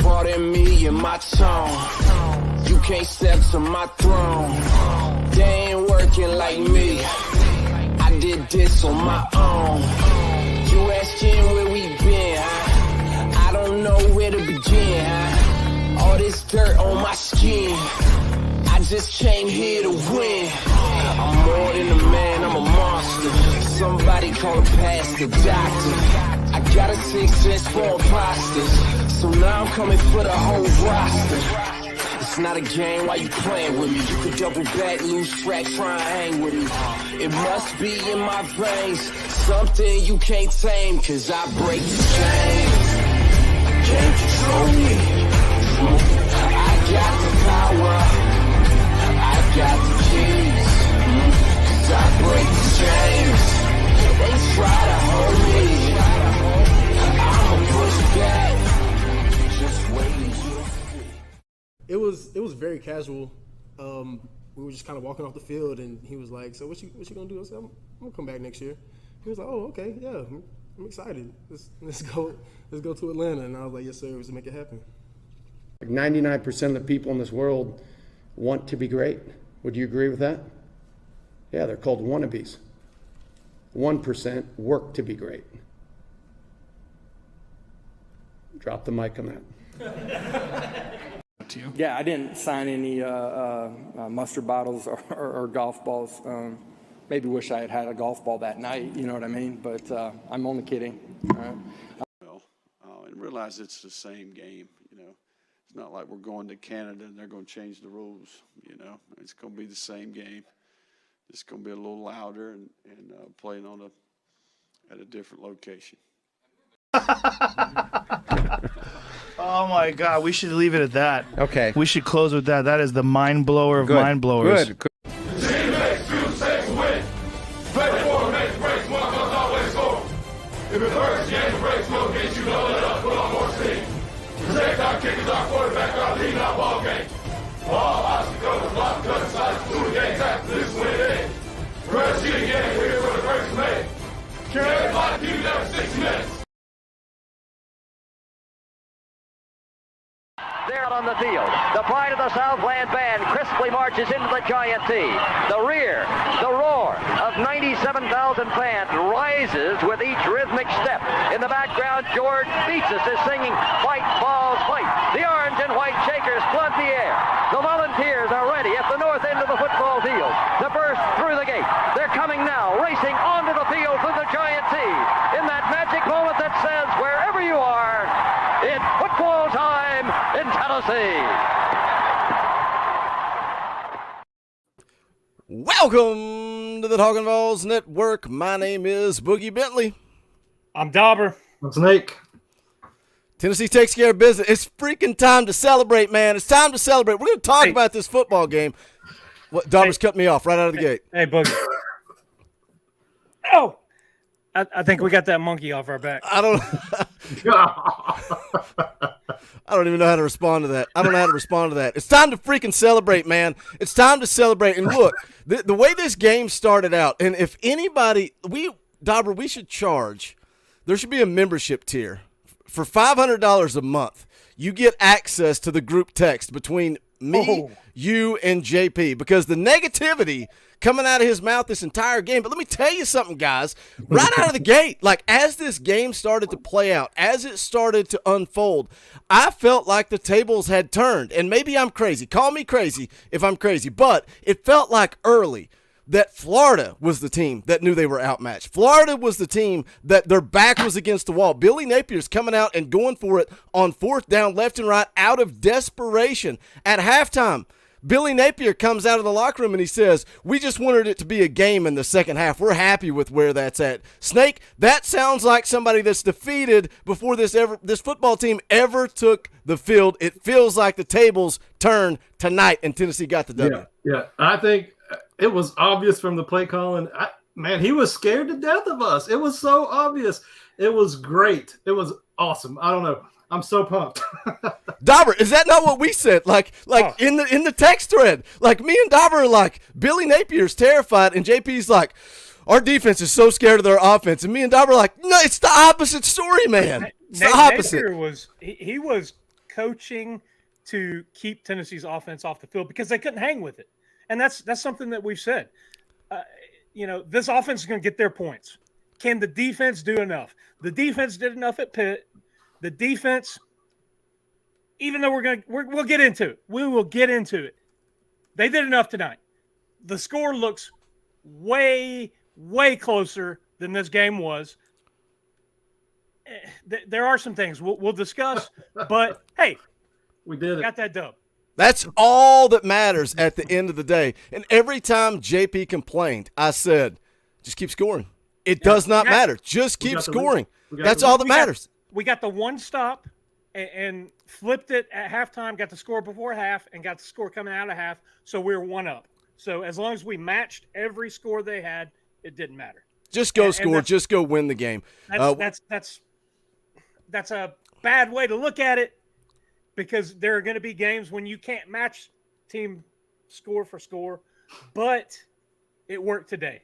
Pardon me and my tone. You can't step to my throne. They ain't working like me. I did this on my own. You asking where we been, huh? I don't know where to begin, huh? All this dirt on my skin. I just came here to win. I'm more than a man, I'm a monster. Somebody call a pastor, doctor. I got a 6 sense for imposters. So now I'm coming for the whole roster. It's not a game, why you playing with me? You could double back, lose track, try and hang with me. It must be in my veins, something you can't tame, cause I break the chains. Can't control me. I got the power. I got the keys, cause I break the chains. They try to hold me, I'ma push back. Just wait and you'll see. It was very casual. We were just kind of walking off the field, and he was like, "So what you gonna do?" I said, "I'm gonna come back next year." He was like, "Oh, okay, yeah, I'm excited. Let's go to Atlanta." And I was like, "Yes, sir. Let's make it happen." Like 99% of the people in this world want to be great. Would you agree with that? Yeah, they're called wannabes. 1% work to be great. Drop the mic on that. Yeah, I didn't sign any mustard bottles or golf balls. Maybe wish I had had a golf ball that night, you know what I mean? But I'm only kidding. Well, and realize it's the same game, you know. It's not like we're going to Canada and they're going to change the rules, you know. It's going to be the same game. It's going to be a little louder and playing at a different location. Oh my God, we should leave it at that. Okay. We should close with that. That is the mind blower of mind blowers. Good. Team makes 2 6 win. Play 4 makes breaks, 1 must always score. If it hurts, game breaks, we'll get you double it up, put on more steam. Protect our kickers, our quarterback, our lead, our ball game. All obstacles, block, cut, sides, 2 games after this win in. Rush it again, we're here for the first mate. Carry my team every 6 minutes. There on the field, the pride of the Southland band crisply marches into the Giant T. The rear, the roar of 97,000 fans rises with each rhythmic step. In the background, George Beaches is singing "Fight, Balls, Fight." The orange and white Shakers flood the air. The volunteers are ready at the north end of the football field to burst through the gate. They're coming now, racing onto the field through the Giant T. In that magic moment that says, wherever you are, it's football time in Tennessee. Welcome to the Talkin VAWLS Network. My name is Boogie Bentley. I'm Dauber. I'm Snake. Tennessee takes care of business. It's freaking time to celebrate, man. It's time to celebrate. We're going to talk about this football game. What? Dauber's cut me off right out of the gate. Hey, Boogie. Oh! I think we got that monkey off our back. I don't even know how to respond to that. I don't know how to respond to that. It's time to freaking celebrate, man. It's time to celebrate. And look, the way this game started out, and if anybody, Dauber, we should charge, there should be a membership tier. For $500 a month, you get access to the group text between me, you, and JP, because the negativity coming out of his mouth this entire game. But let me tell you something, guys. Right out of the gate, like as this game started to play out, as it started to unfold, I felt like the tables had turned. And maybe I'm crazy. Call me crazy if I'm crazy. But it felt like early that Florida was the team that knew they were outmatched. Florida was the team that their back was against the wall. Billy Napier's coming out and going for it on 4th down left and right out of desperation. At halftime, Billy Napier comes out of the locker room and he says, "We just wanted it to be a game in the second half. We're happy with where that's at." Snake, that sounds like somebody that's defeated before this football team ever took the field. It feels like the tables turned tonight and Tennessee got the W. Yeah. I think it was obvious from the play calling. Man, he was scared to death of us. It was so obvious. It was great. It was awesome. I don't know. I'm so pumped. Dauber, is that not what we said? Like in the text thread, like me and Dauber are like, Billy Napier's terrified, and JP's like, our defense is so scared of their offense, and me and Dauber are like, no, it's the opposite story, man. It's the opposite. Napier he was coaching to keep Tennessee's offense off the field because they couldn't hang with it, and that's something that we've said. This offense is going to get their points. Can the defense do enough? The defense did enough at Pitt. The defense, even though we'll get into it. We will get into it. They did enough tonight. The score looks way, way closer than this game was. There are some things we'll discuss, but hey, we did it. Got that dub. That's all that matters at the end of the day. And every time JP complained, I said, just keep scoring. It does not matter. Just keep scoring. That's all that matters. We got the one stop and flipped it at halftime, got the score before half, and got the score coming out of half, so we were one up. So as long as we matched every score they had, it didn't matter. Just go score. Just go win the game. That's a bad way to look at it, because there are going to be games when you can't match team score for score, but it worked today.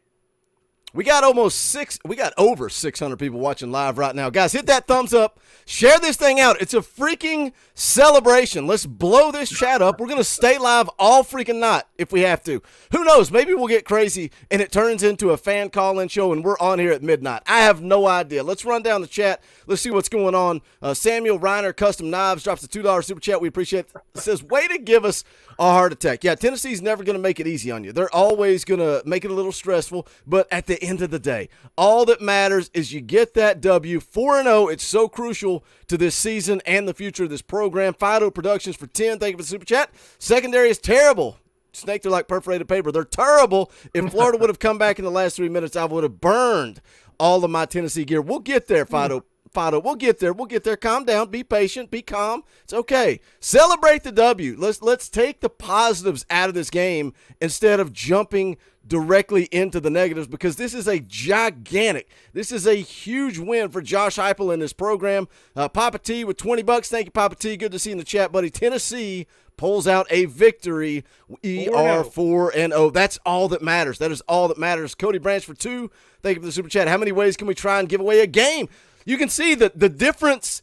We got over 600 people watching live right now. Guys, hit that thumbs up. Share this thing out. It's a freaking celebration. Let's blow this chat up. We're going to stay live all freaking night if we have to. Who knows? Maybe we'll get crazy and it turns into a fan call-in show and we're on here at midnight. I have no idea. Let's run down the chat. Let's see what's going on. Samuel Reiner, Custom Knives, drops a $2 super chat. We appreciate it. It says, way to give us a heart attack. Yeah, Tennessee's never going to make it easy on you. They're always going to make it a little stressful, but at the end of the day, all that matters is you get that W. 4-0. It's so crucial to this season and the future of this program. Fido Productions for 10. Thank you for the super chat. Secondary is terrible. Snake, they're like perforated paper. They're terrible. If Florida would have come back in the last 3 minutes, I would have burned all of my Tennessee gear. We'll get there, Fido. We'll get there. We'll get there. Calm down. Be patient. Be calm. It's okay. Celebrate the W. Let's take the positives out of this game instead of jumping directly into the negatives, because this is a huge win for Josh Heupel and his program. Papa T with $20. Thank you, Papa T. Good to see you in the chat, buddy. Tennessee pulls out a victory. We are 4-0. That's all that matters. That is all that matters. Cody Branch for 2. Thank you for the super chat. How many ways can we try and give away a game? You can see the difference,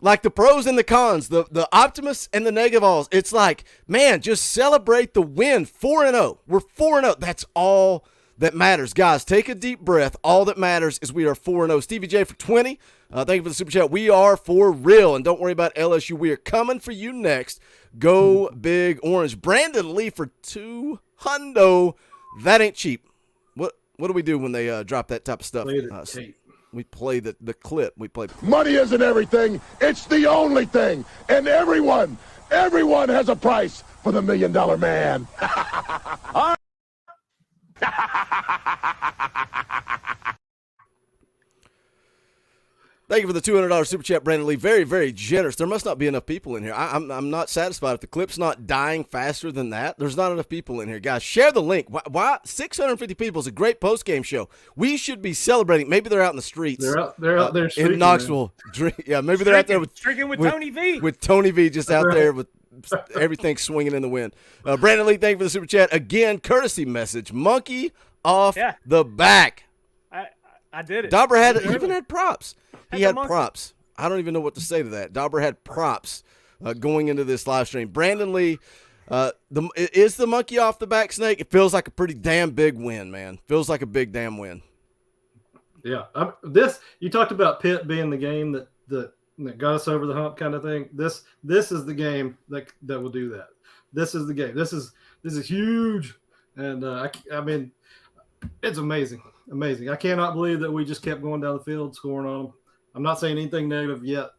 like the pros and the cons, the optimists and the negative alls. It's like, man, just celebrate the win. 4-0. We're 4-0. That's all that matters. Guys, take a deep breath. All that matters is we are 4-0. Stevie J for 20. Thank you for the super chat. We are for real. And don't worry about LSU. We are coming for you next. Go Big Orange. Brandon Lee for 200. That ain't cheap. What do we do when they drop that type of stuff? We play the clip. We play. Money isn't everything. It's the only thing. And everyone has a price for the $1 Million Man. Thank you for the $200 super chat, Brandon Lee. Very, very generous. There must not be enough people in here. I'm not satisfied if the clip's not dying faster than that. There's not enough people in here. Guys, share the link. Why 650 people is a great post-game show. We should be celebrating. Maybe they're out in the streets. They're out there in Knoxville. Yeah, maybe they're out there drinking with Tony V. With Tony V just out there with everything swinging in the wind. Brandon Lee, thank you for the super chat. Again, courtesy message. Monkey off the back. I did it. Dauber even had props. He had props. I don't even know what to say to that. Dauber had props going into this live stream. Brandon Lee, is the monkey off the back, Snake? It feels like a pretty damn big win, man. Feels like a big damn win. Yeah. You talked about Pitt being the game that got us over the hump kind of thing. This is the game that will do that. This is the game. This is huge. And I mean, it's amazing. Amazing. I cannot believe that we just kept going down the field, scoring on them. I'm not saying anything negative yet.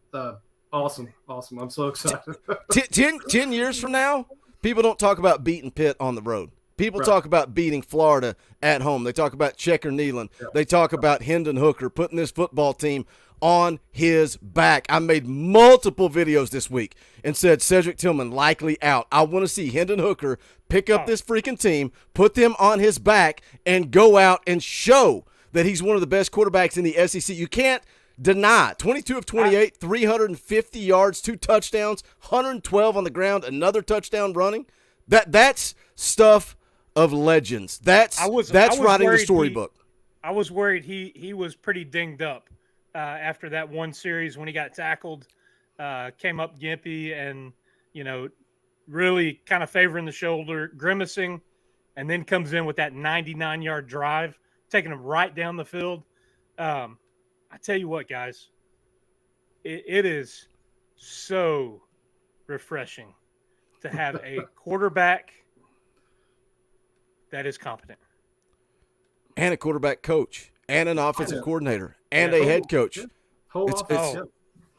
Awesome. I'm so excited. 10 years from now, people don't talk about beating Pitt on the road. People talk about beating Florida at home. They talk about Checker Nealon. Yeah. They talk about Hendon Hooker putting this football team on his back. I made multiple videos this week and said Cedric Tillman likely out. I want to see Hendon Hooker pick up this freaking team, put them on his back, and go out and show that he's one of the best quarterbacks in the SEC. You can't Deny. 22 of 28, 350 yards, 2 touchdowns, 112 on the ground, another touchdown running. That's stuff of legends. That's writing the storybook. I was worried he was pretty dinged up after that one series when he got tackled, came up gimpy and, really kind of favoring the shoulder, grimacing, and then comes in with that 99-yard drive, taking him right down the field. I tell you what, guys, it is so refreshing to have a quarterback that is competent. And a quarterback coach, and an offensive coordinator, and a head coach.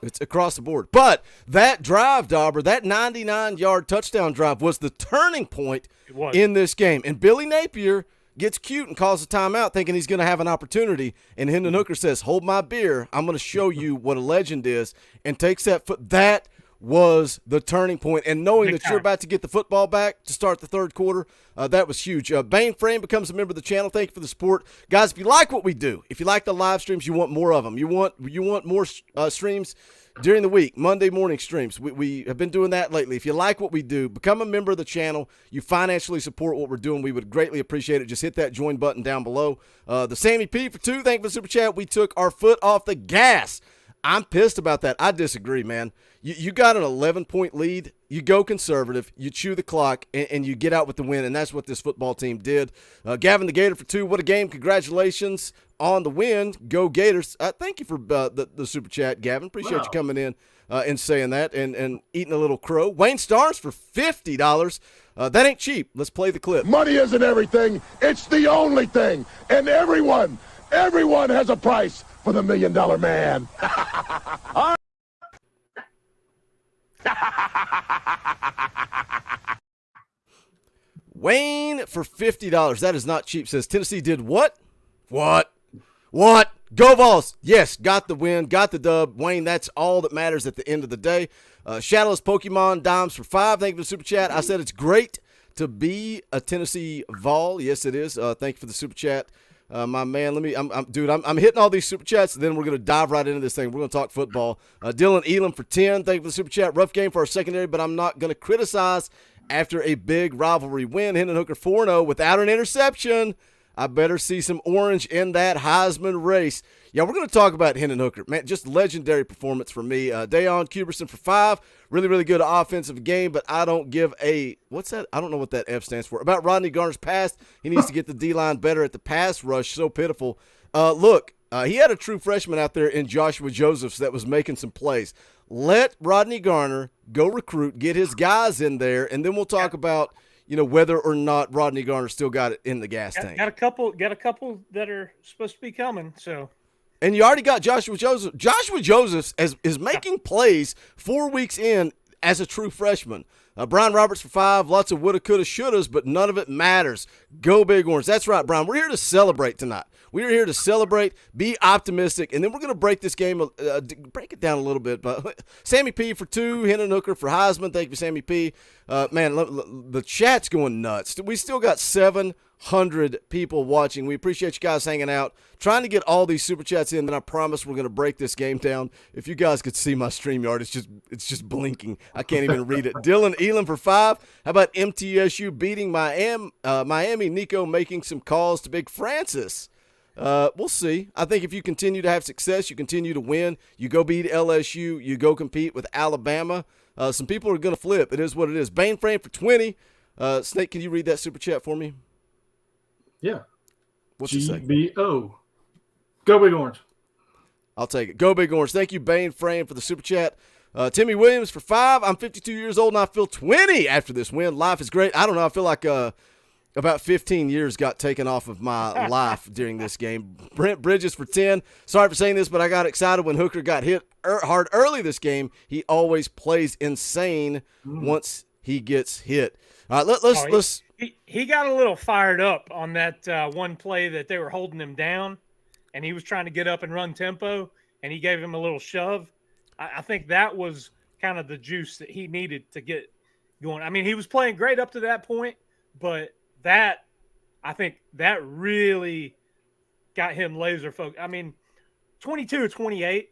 It's across the board. But that drive, Dauber, that 99-yard touchdown drive was the turning point in this game. And Billy Napier gets cute and calls a timeout thinking he's going to have an opportunity. And Hendon Hooker says, hold my beer. I'm going to show you what a legend is, and takes that foot. That was the turning point. And knowing that you're about to get the football back to start the third quarter, that was huge. Bane Frame becomes a member of the channel. Thank you for the support. Guys, if you like what we do, if you like the live streams, you want more of them. You want more streams during the week, Monday morning streams. We have been doing that lately. If you like what we do, become a member of the channel. You financially support what we're doing. We would greatly appreciate it. Just hit that join button down below. The Sammy P for 2, thank you for the super chat. We took our foot off the gas. I'm pissed about that. I disagree, man. You got an 11-point lead. You go conservative. You chew the clock, and you get out with the win, and that's what this football team did. Gavin the Gator for 2. What a game. Congratulations on the win. Go Gators. Thank you for the super chat, Gavin. Appreciate you coming in and saying that and eating a little crow. Wayne Stars for $50. That ain't cheap. Let's play the clip. Money isn't everything. It's the only thing. And everyone has a price for the $1 Million Man. Wayne for $50. That is not cheap. Says Tennessee did what? What? Go Vols. Yes, got the win, got the dub. Wayne, that's all that matters at the end of the day. Shadowless Pokemon Dimes for 5. Thank you for the super chat. I said it's great to be a Tennessee Vol. Yes, it is. Thank you for the super chat. My man, I'm hitting all these super chats, and then we're going to dive right into this thing. We're going to talk football. Dylan Elam for 10. Thank you for the super chat. Rough game for our secondary, but I'm not going to criticize after a big rivalry win. Hendon Hooker 4-0 without an interception. I better see some orange in that Heisman race. Yeah, we're going to talk about Hendon Hooker. Man, just legendary performance for me. Dayon Cuberson for 5. Really, really good offensive game, but I don't give a – what's that? I don't know what that F stands for. About Rodney Garner's pass, he needs to get the D-line better at the pass rush. So pitiful. Look, he had a true freshman out there in Joshua Josephs that was making some plays. Let Rodney Garner go recruit, get his guys in there, and then we'll talk about – whether or not Rodney Garner still got it in the gas tank. Got a couple that are supposed to be coming. So, and you already got Joshua Joseph. Joshua Joseph is making plays 4 weeks in as a true freshman. Brian Roberts for 5. Lots of woulda, coulda, shouldas, but none of it matters. Go Big Orange. That's right, Brian. We're here to celebrate tonight. We're here to celebrate, be optimistic, and then we're going to break this game, break it down a little bit. But Sammy P for 2, Hendon Hooker for Heisman. Thank you, Sammy P. Man, the chat's going nuts. We still got 700 people watching. We appreciate you guys hanging out, trying to get all these super chats in. And I promise we're going to break this game down. If you guys could see my StreamYard, it's just blinking. I can't even read it. Dylan Elam for 5. How about MTSU beating Miami? Nico making some calls to Big Francis. We'll see. I think if you continue to have success, you continue to win, you go beat LSU, you go compete with Alabama, some people are going to flip. It is what it is. Bane Frame for 20. Snake, can you read that super chat for me? Yeah. What's it say? GBO. Go Big Orange. I'll take it. Go Big Orange. Thank you, Bane Frame, for the super chat. Timmy Williams for 5. I'm 52 years old, and I feel 20 after this win. Life is great. I don't know. I feel like about 15 years got taken off of my life during this game. Brent Bridges for 10. Sorry for saying this, but I got excited when Hooker got hit hard early this game. He always plays insane once he gets hit. All right, let's. He got a little fired up on that one play that they were holding him down, and he was trying to get up and run tempo, and he gave him a little shove. I think that was kind of the juice that he needed to get going. I mean, he was playing great up to that point, but I think that really got him laser focused. I mean, 22-28.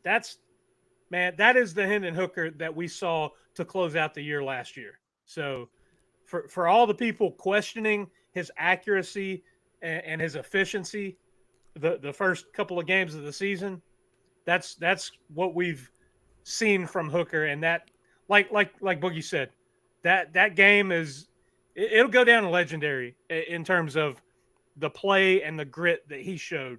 That is the Hendon Hooker that we saw to close out the year last year. So for all the people questioning his accuracy and his efficiency the first couple of games of the season, that's what we've seen from Hooker. And that, like Boogie said, that game it'll go down legendary in terms of the play and the grit that he showed.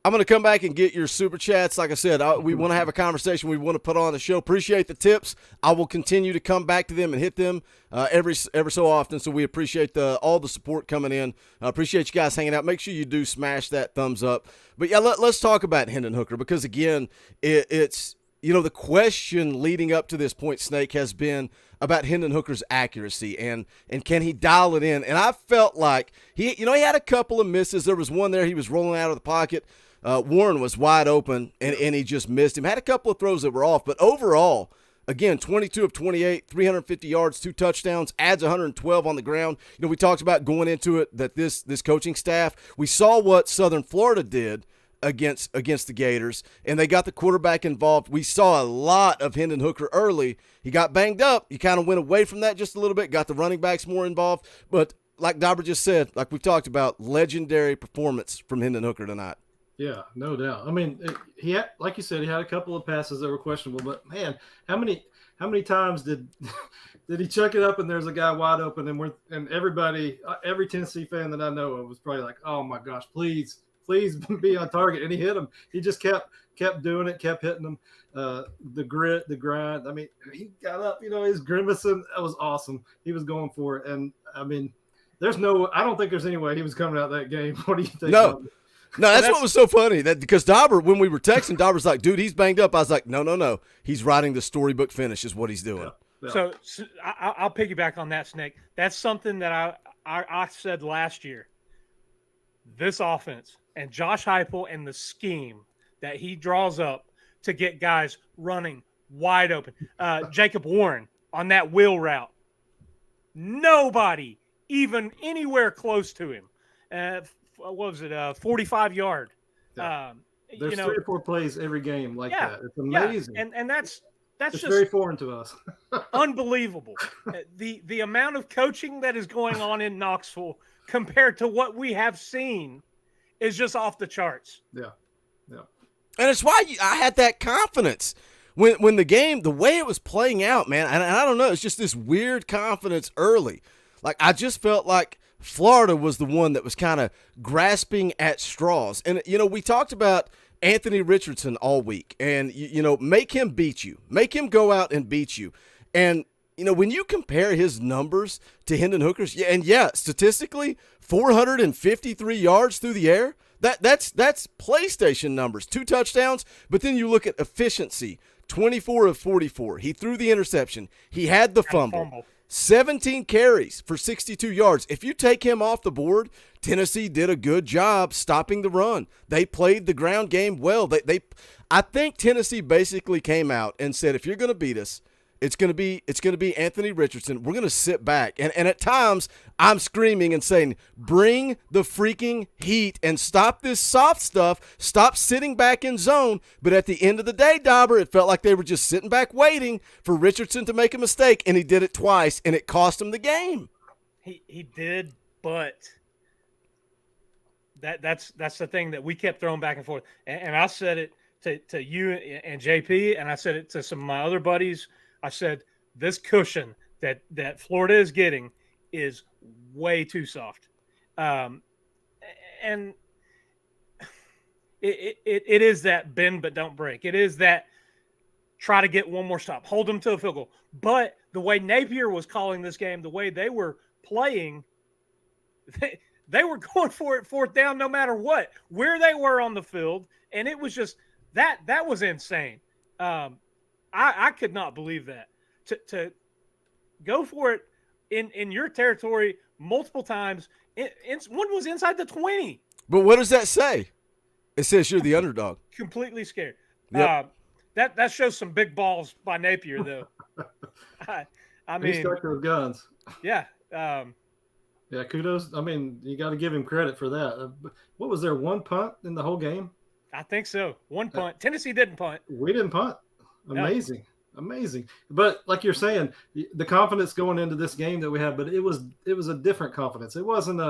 I'm going to come back and get your super chats. Like I said, we want to have a conversation. We want to put on the show. Appreciate the tips. I will continue to come back to them and hit them every so often. So we appreciate all the support coming in. Appreciate you guys hanging out. Make sure you do smash that thumbs up. But yeah, let's talk about Hendon Hooker, because again, it's the question leading up to this point, Snake, has been about Hendon Hooker's accuracy and can he dial it in? And I felt like he had a couple of misses. There was one there he was rolling out of the pocket. Warren was wide open, and he just missed him. Had a couple of throws that were off, but overall, again, 22 of 28, 350 yards, 2 touchdowns, adds 112 on the ground. We talked about going into it that this coaching staff, we saw what Southern Florida did against the Gators, and they got the quarterback involved. We saw a lot of Hendon Hooker early. He got banged up. He kind of went away from that just a little bit, got the running backs more involved. But like Dauber just said, like we talked about, legendary performance from Hendon Hooker tonight. Yeah, no doubt. I mean, he had, like you said, he had a couple of passes that were questionable, but man, how many times did he chuck it up and there's a guy wide open, and everybody, every Tennessee fan that I know of was probably like, oh my gosh, please be on target, and he hit him. He just kept doing it, kept hitting them. The grit, the grind. I mean, he got up, he's grimacing. That was awesome. He was going for it, and I mean, I don't think there's any way he was coming out that game. What do you think? No, that's what was so funny. That because Dauber, when we were texting, Dauber's like, dude, he's banged up. I was like, no. He's writing the storybook finish is what he's doing. Yeah. So I'll piggyback on that, Snake. That's something that I said last year. This offense and Josh Heupel and the scheme that he draws up to get guys running wide open. Jacob Warren on that wheel route. Nobody even anywhere close to him. What was it? 45-yard. Yeah. There's 3 or 4 plays every game like that. It's amazing. Yeah. And that's it's just very foreign to us. unbelievable. The amount of coaching that is going on in Knoxville compared to what we have seen is just off the charts. Yeah. And it's why I had that confidence when the game, the way it was playing out, man. And I don't know, it's just this weird confidence early. Like I just felt like Florida was the one that was kind of grasping at straws. And, we talked about Anthony Richardson all week and, make him beat you. Make him go out and beat you. And, when you compare his numbers to Hendon Hooker's, statistically, 453 yards through the air, that's PlayStation numbers, 2 touchdowns. But then you look at efficiency, 24 of 44. He threw the interception. He had the fumble. 17 carries for 62 yards. If you take him off the board, Tennessee did a good job stopping the run. They played the ground game well. I think Tennessee basically came out and said, if you're going to beat us, it's going to be Anthony Richardson. We're going to sit back. And at times, I'm screaming and saying, bring the freaking heat and stop this soft stuff. Stop sitting back in zone. But at the end of the day, Dauber, it felt like they were just sitting back waiting for Richardson to make a mistake, and he did it twice, and it cost him the game. He did, but that's the thing that we kept throwing back and forth. And I said it to you and JP, and I said it to some of my other buddies. I said, this cushion that Florida is getting is way too soft. And it is that bend but don't break. It is that try to get one more stop, hold them to a field goal. But the way Napier was calling this game, the way they were playing, they were going for it 4th down no matter what, where they were on the field. And it was just that was insane. I could not believe that. To go for it in your territory multiple times. One was inside the 20. But what does that say? It says you're the underdog. Completely scared. Yep. That shows some big balls by Napier, though. I mean, he stuck those guns. Yeah. Yeah, kudos. I mean, you got to give him credit for that. What was there, one punt in the whole game? I think so. One punt. Tennessee didn't punt. We didn't punt. No. Amazing. But like you're saying, the confidence going into this game that we had, but it was a different confidence. It wasn't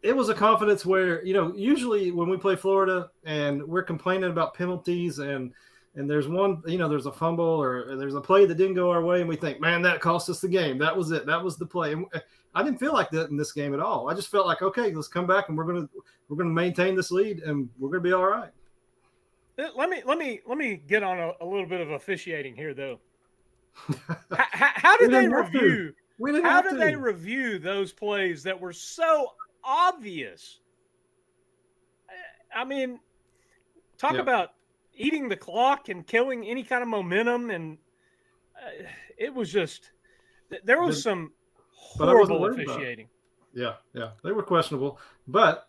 it was a confidence where, usually when we play Florida and we're complaining about penalties and there's one, there's a fumble or there's a play that didn't go our way and we think, man, that cost us the game. That was it. That was the play. And I didn't feel like that in this game at all. I just felt like, okay, let's come back and we're going to maintain this lead and we're going to be all right. Let me get on a little bit of officiating here, though. How did they review? How did they review those plays that were so obvious? I mean, talk about eating the clock and killing any kind of momentum, and it was just there was some horrible officiating. Yeah, they were questionable, but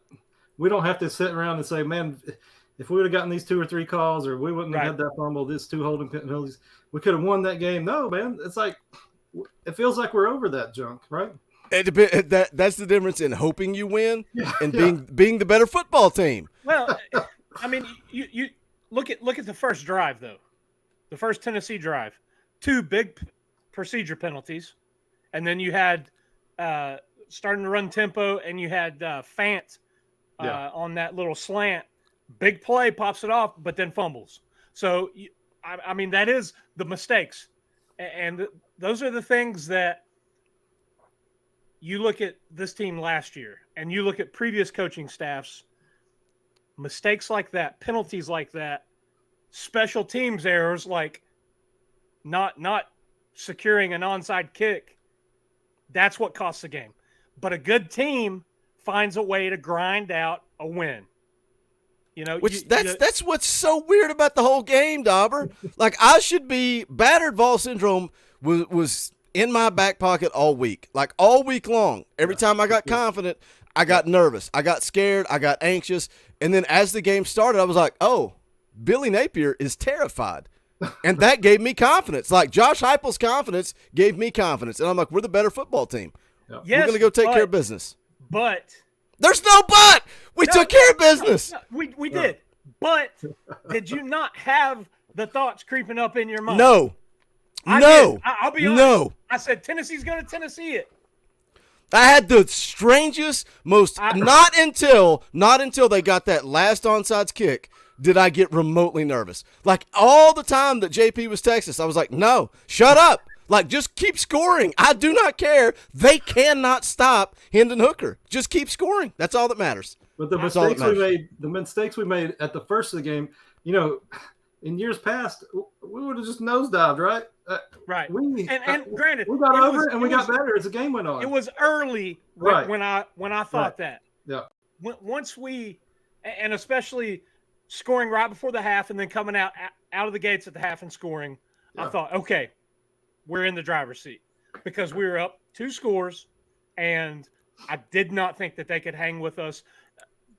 we don't have to sit around and say, man, if we would have gotten these 2 or 3 calls, or we wouldn't have had that fumble, these 2 holding penalties, we could have won that game. No, man, it's like it feels like we're over that junk, right? That's the difference in hoping you win and being the better football team. Well, I mean, you look at the first drive though, the first Tennessee drive, 2 big procedure penalties, and then you had starting to run tempo, and you had Fant on that little slant. Big play, pops it off, but then fumbles. So, I mean, that is the mistakes. And those are the things that you look at this team last year and you look at previous coaching staffs, mistakes like that, penalties like that, special teams errors like not securing an onside kick. That's what costs the game. But a good team finds a way to grind out a win. That's what's so weird about the whole game, Dauber. Like, I should be Battered Vol Syndrome was in my back pocket all week, like all week long. Every time I got confident, I got nervous, I got scared, I got anxious, and then as the game started, I was like, "Oh, Billy Napier is terrified," and that gave me confidence. Like Josh Heupel's confidence gave me confidence, and I'm like, "We're the better football team. Yes, we're gonna go take care of business." But there's no but. We took care of business. We did. But did you not have the thoughts creeping up in your mind? No. I'll be honest. No. I said Tennessee's going to Tennessee it. I had the strangest, not until they got that last onside kick did I get remotely nervous. Like all the time that JP was texting us, I was like, "No, shut up. Like, just keep scoring. I do not care. They cannot stop Hendon Hooker. Just keep scoring. That's all that matters." But the mistakes we made at the first of the game, in years past, we would have just nosedived, right? Right. And granted, we got over it and we got better as the game went on. It was early when I thought that. Yeah. Once we, and especially scoring right before the half and then coming out of the gates at the half and scoring, I thought, okay, we're in the driver's seat because we were up 2 scores, and I did not think that they could hang with us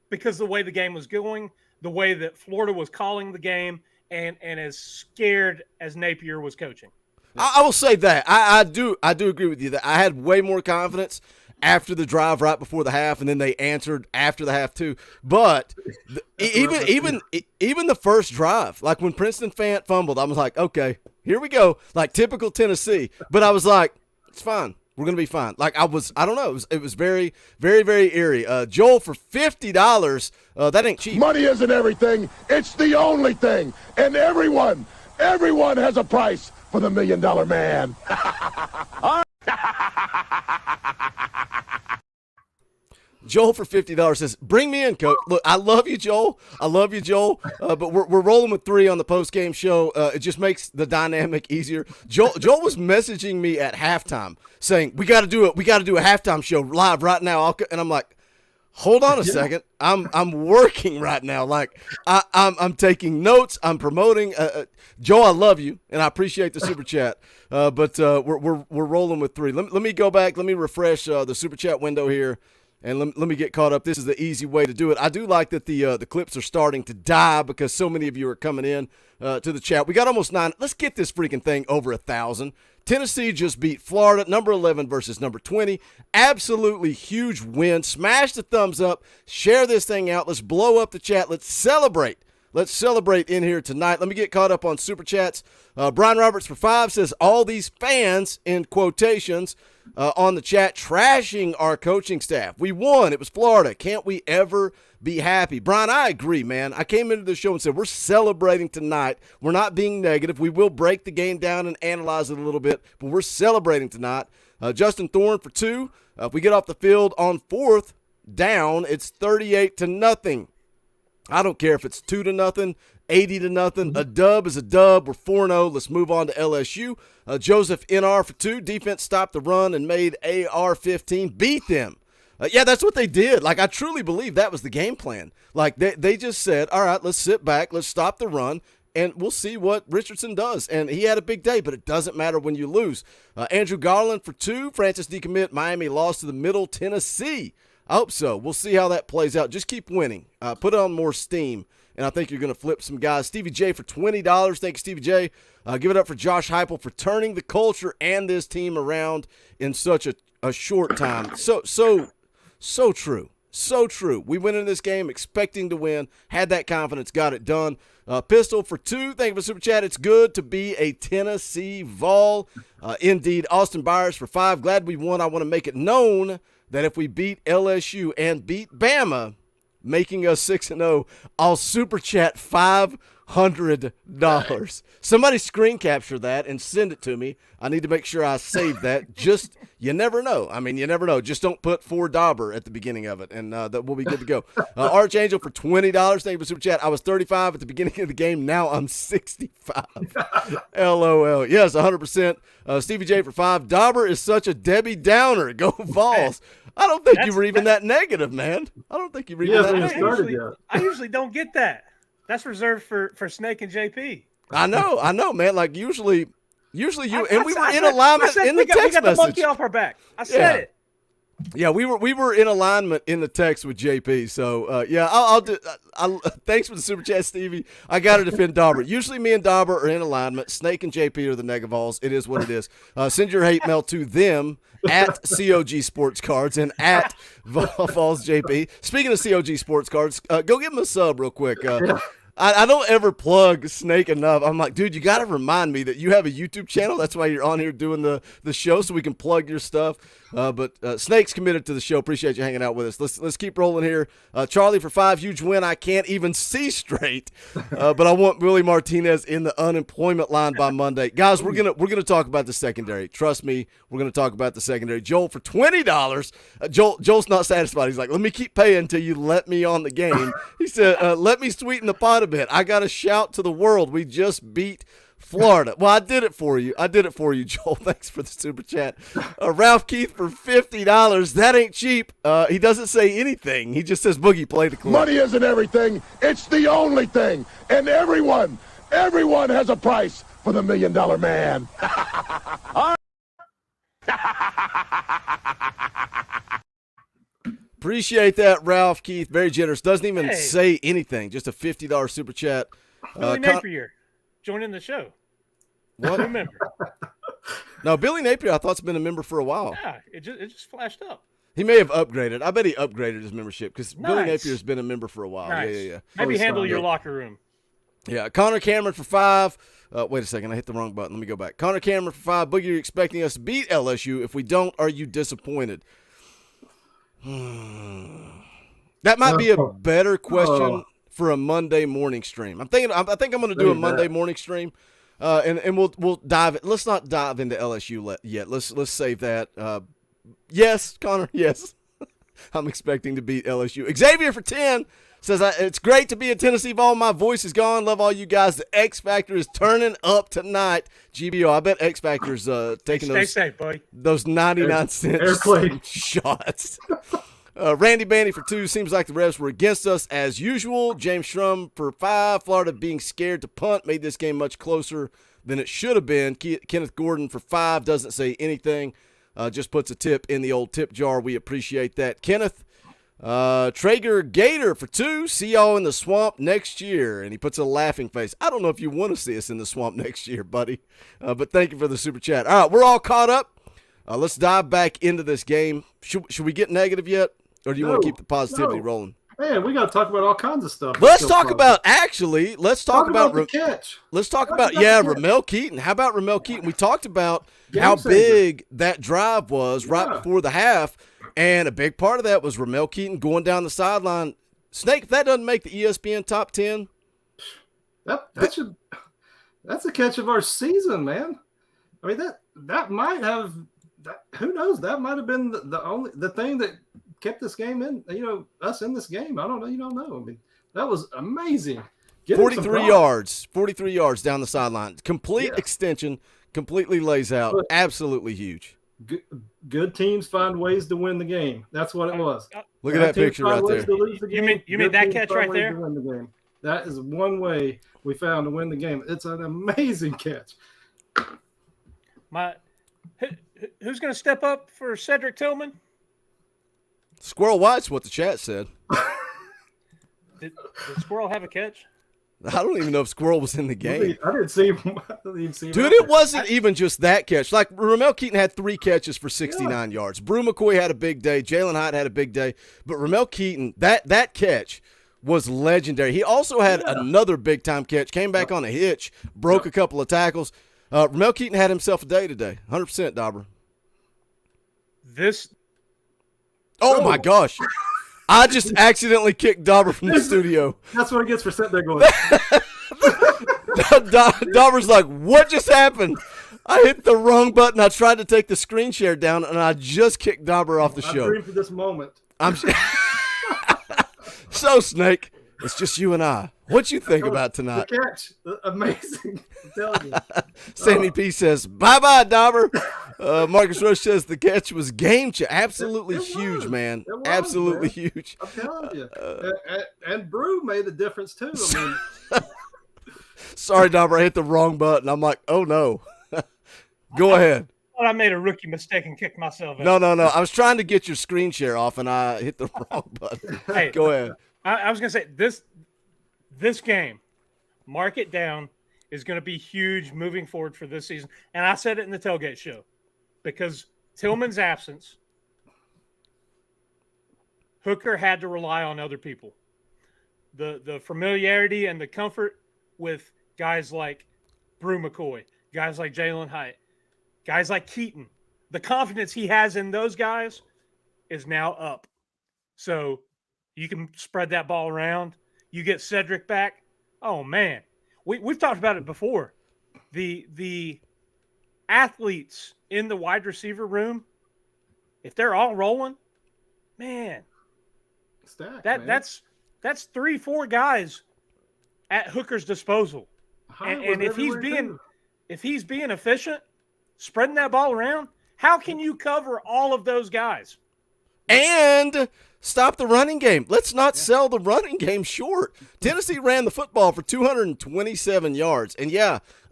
because the way the game was going, the way that Florida was calling the game, and as scared as Napier was coaching. I will say that I do agree with you that I had way more confidence after the drive right before the half, and then they answered after the half too. But even the first drive, like when Princeton Fant fumbled, I was like, okay, here we go, like typical Tennessee. But I was like, it's fine. We're going to be fine. Like I don't know. It was very, very, very eerie. Joel, for $50, that ain't cheap. Money isn't everything. It's the only thing. And everyone has a price for the $1 Million Man. Joel for $50 says, "Bring me in, coach." Look, I love you, Joel. But we're rolling with 3 on the post-game show. It just makes the dynamic easier. Joel was messaging me at halftime saying, we got to do it. We got to do a halftime show live right now. And I'm like, hold on a second. I'm working right now. Like I'm taking notes. I'm promoting. Joel, I love you, and I appreciate the super chat. But we're rolling with 3. Let me go back. Let me refresh the super chat window here. And let me get caught up. This is the easy way to do it. I do like that the clips are starting to die because so many of you are coming in to the chat. We got almost 9. Let's get this freaking thing over 1,000. Tennessee just beat Florida, number 11 versus number 20. Absolutely huge win. Smash the thumbs up. Share this thing out. Let's blow up the chat. Let's celebrate. Let's celebrate in here tonight. Let me get caught up on Super Chats. Brian Roberts for 5 says, all these fans, in quotations, on the chat, trashing our coaching staff. We won. It was Florida. Can't we ever be happy? Brian, I agree, man. I came into the show and said, we're celebrating tonight. We're not being negative. We will break the game down and analyze it a little bit, but we're celebrating tonight. Justin Thorne for 2. If we get off the field on 4th down, it's 38-0. I don't care if it's 2-0, 80-0. A dub is a dub. We're 4-0. Let's move on to LSU. Joseph NR for 2. Defense stopped the run and made AR-15 beat them. Yeah, that's what they did. Like, I truly believe that was the game plan. Like, they just said, all right, let's sit back, let's stop the run, and we'll see what Richardson does. And he had a big day, but it doesn't matter when you lose. Andrew Garland for 2. Francis decommit. Miami lost to the Middle Tennessee. I hope so. We'll see how that plays out. Just keep winning. Put on more steam, and I think you're going to flip some guys. Stevie J for $20. Thank you, Stevie J. Give it up for Josh Heupel for turning the culture and this team around in such a short time. So true. So true. We went into this game expecting to win, had that confidence, got it done. Pistol for 2. Thank you for Super Chat. It's good to be a Tennessee Vol. Indeed. Austin Byers for 5. Glad we won. I want to make it known that if we beat LSU and beat Bama, making us 6-0, I'll Super Chat $500. Somebody screen capture that and send it to me. I need to make sure I save that. Just, you never know. I mean, you never know. Just don't put for Dauber at the beginning of it, and that will be good to go. Archangel for $20. Thank you for Super Chat. I was 35 at the beginning of the game. Now I'm 65. LOL. Yes, 100%. Stevie J for 5. Dauber is such a Debbie Downer. Go Vols. I don't think you were even that negative, man. I don't think you were even that negative. I usually don't get that. That's reserved for Snake and JP. I know, man. Like usually you and we were in alignment in the text message. We got the monkey off our back. I said it. Yeah, we were in alignment in the text with JP. So yeah, I'll do. Thanks for the Super Chat, Stevie. I got to defend Dauber. Usually, me and Dauber are in alignment. Snake and JP are the Negavols. It is what it is. Send your hate mail to them at COG Sports Cards and at Vols JP. Speaking of COG Sports Cards, go give them a sub real quick. I don't ever plug Snake enough. I'm like, dude, you got to remind me that you have a YouTube channel. That's why you're on here doing the show, so we can plug your stuff. But Snake's committed to the show. Appreciate you hanging out with us. Let's keep rolling here. Charlie for 5, huge win. I can't even see straight, but I want Willie Martinez in the unemployment line by Monday. Guys, we're gonna talk about the secondary. Trust me, we're gonna talk about the secondary. Joel for $20. Joel's not satisfied. He's like, let me keep paying until you let me on the game. He said, let me sweeten the pot a bit. I got to shout to the world. We just beat Florida. Well, I did it for you, Joel. Thanks for the Super Chat. Ralph Keith for $50. That ain't cheap. He doesn't say anything. He just says, Boogie, play the clip. Money isn't everything. It's the only thing. And everyone has a price for the $1 Million Man. Appreciate that, Ralph Keith. Very generous. Doesn't even say anything. Just a $50 Super Chat. Billy Napier joining the show. What? New member. No, Billy Napier, I thought's been a member for a while. Yeah, it just flashed up. He may have upgraded. I bet he upgraded his membership because Billy Napier's been a member for a while. Nice. Yeah. Maybe handle your locker room. Yeah, Connor Cameron for 5. Wait a second, I hit the wrong button. Let me go back. Connor Cameron for 5. Boogie, you're expecting us to beat LSU. If we don't, are you disappointed? That might be a better question for a Monday morning stream. I think I'm going to do a Monday morning stream, and we'll dive. Let's not dive into LSU yet. Let's save that. Yes, Connor. Yes, I'm expecting to beat LSU. Xavier for 10 says it's great to be a Tennessee Vol. My voice is gone. Love all you guys. The X Factor is turning up tonight. GBO. I bet X Factor's taking those 99-cent shots. Randy Bandy for 2. Seems like the refs were against us as usual. James Schrum for 5. Florida being scared to punt made this game much closer than it should have been. Kenneth Gordon for 5. Doesn't say anything. Just puts a tip in the old tip jar. We appreciate that. Kenneth Traeger Gator for 2. See y'all in the swamp next year. And he puts a laughing face. I don't know if you want to see us in the swamp next year, buddy. But thank you for the super chat. All right, we're all caught up. Let's dive back into this game. Should we get negative yet? Or do you want to keep the positivity rolling? Man, we got to talk about all kinds of stuff. Let's talk about the catch. Let's talk about Ramel Keaton. How about Ramel Keaton? We talked about how big that drive was right before the half, and a big part of that was Ramel Keaton going down the sideline. Snake, if that doesn't make the ESPN top 10, that's the catch of our season, man. I mean that might have who knows, that might have been the thing that kept this game in, us in this game. I don't know. You don't know. I mean, that was amazing. 43 yards down the sideline. Complete extension, completely lays out. Absolutely huge. Good teams find ways to win the game. That's what it was. Look at that picture right there. You mean that catch right there? The that is one way we found to win the game. It's an amazing catch. Who's going to step up for Cedric Tillman? Squirrel White's what the chat said. Did Squirrel have a catch? I don't even know if Squirrel was in the game. I didn't see him. Dude, it wasn't even just that catch. Like, Ramel Keaton had 3 catches for 69 yards. Brew McCoy had a big day. Jalen Hyatt had a big day. But Ramel Keaton, that catch was legendary. He also had another big-time catch, came back on a hitch, broke a couple of tackles. Ramel Keaton had himself a day today. 100%, Dauber. Oh, my gosh. I just accidentally kicked Dauber from the studio. That's what he gets for sitting there going. Dauber's like, what just happened? I hit the wrong button. I tried to take the screen share down, and I just kicked Dauber off the show. I dreamed for this moment. So, Snake, it's just you and I. What you think about tonight? The catch. Amazing. I'm telling you. Sammy P says, bye-bye, Dauber. Marcus Rush says the catch was game-changer. Absolutely huge, man. Absolutely huge. I'm telling you. And Brew made a difference, too. I mean, sorry, Dauber. I hit the wrong button. I'm like, oh, no. Go ahead. I made a rookie mistake and kicked myself out. No. I was trying to get your screen share off, and I hit the wrong button. Hey, go ahead. I was going to say, this game, mark it down, is going to be huge moving forward for this season. And I said it in the tailgate show, because Tillman's absence, Hooker had to rely on other people. The familiarity and the comfort with guys like Brew McCoy, guys like Jalen Hyatt, guys like Keaton, the confidence he has in those guys is now up. So you can spread that ball around. You get Cedric back. Oh, man. We've talked about it before. The athletes in the wide receiver room, if they're all rolling, man, that's 3-4 guys at Hooker's disposal. And if he's being efficient, spreading that ball around, how can you cover all of those guys? And stop the running game. Let's not sell the running game short. Tennessee ran the football for 227 yards. And,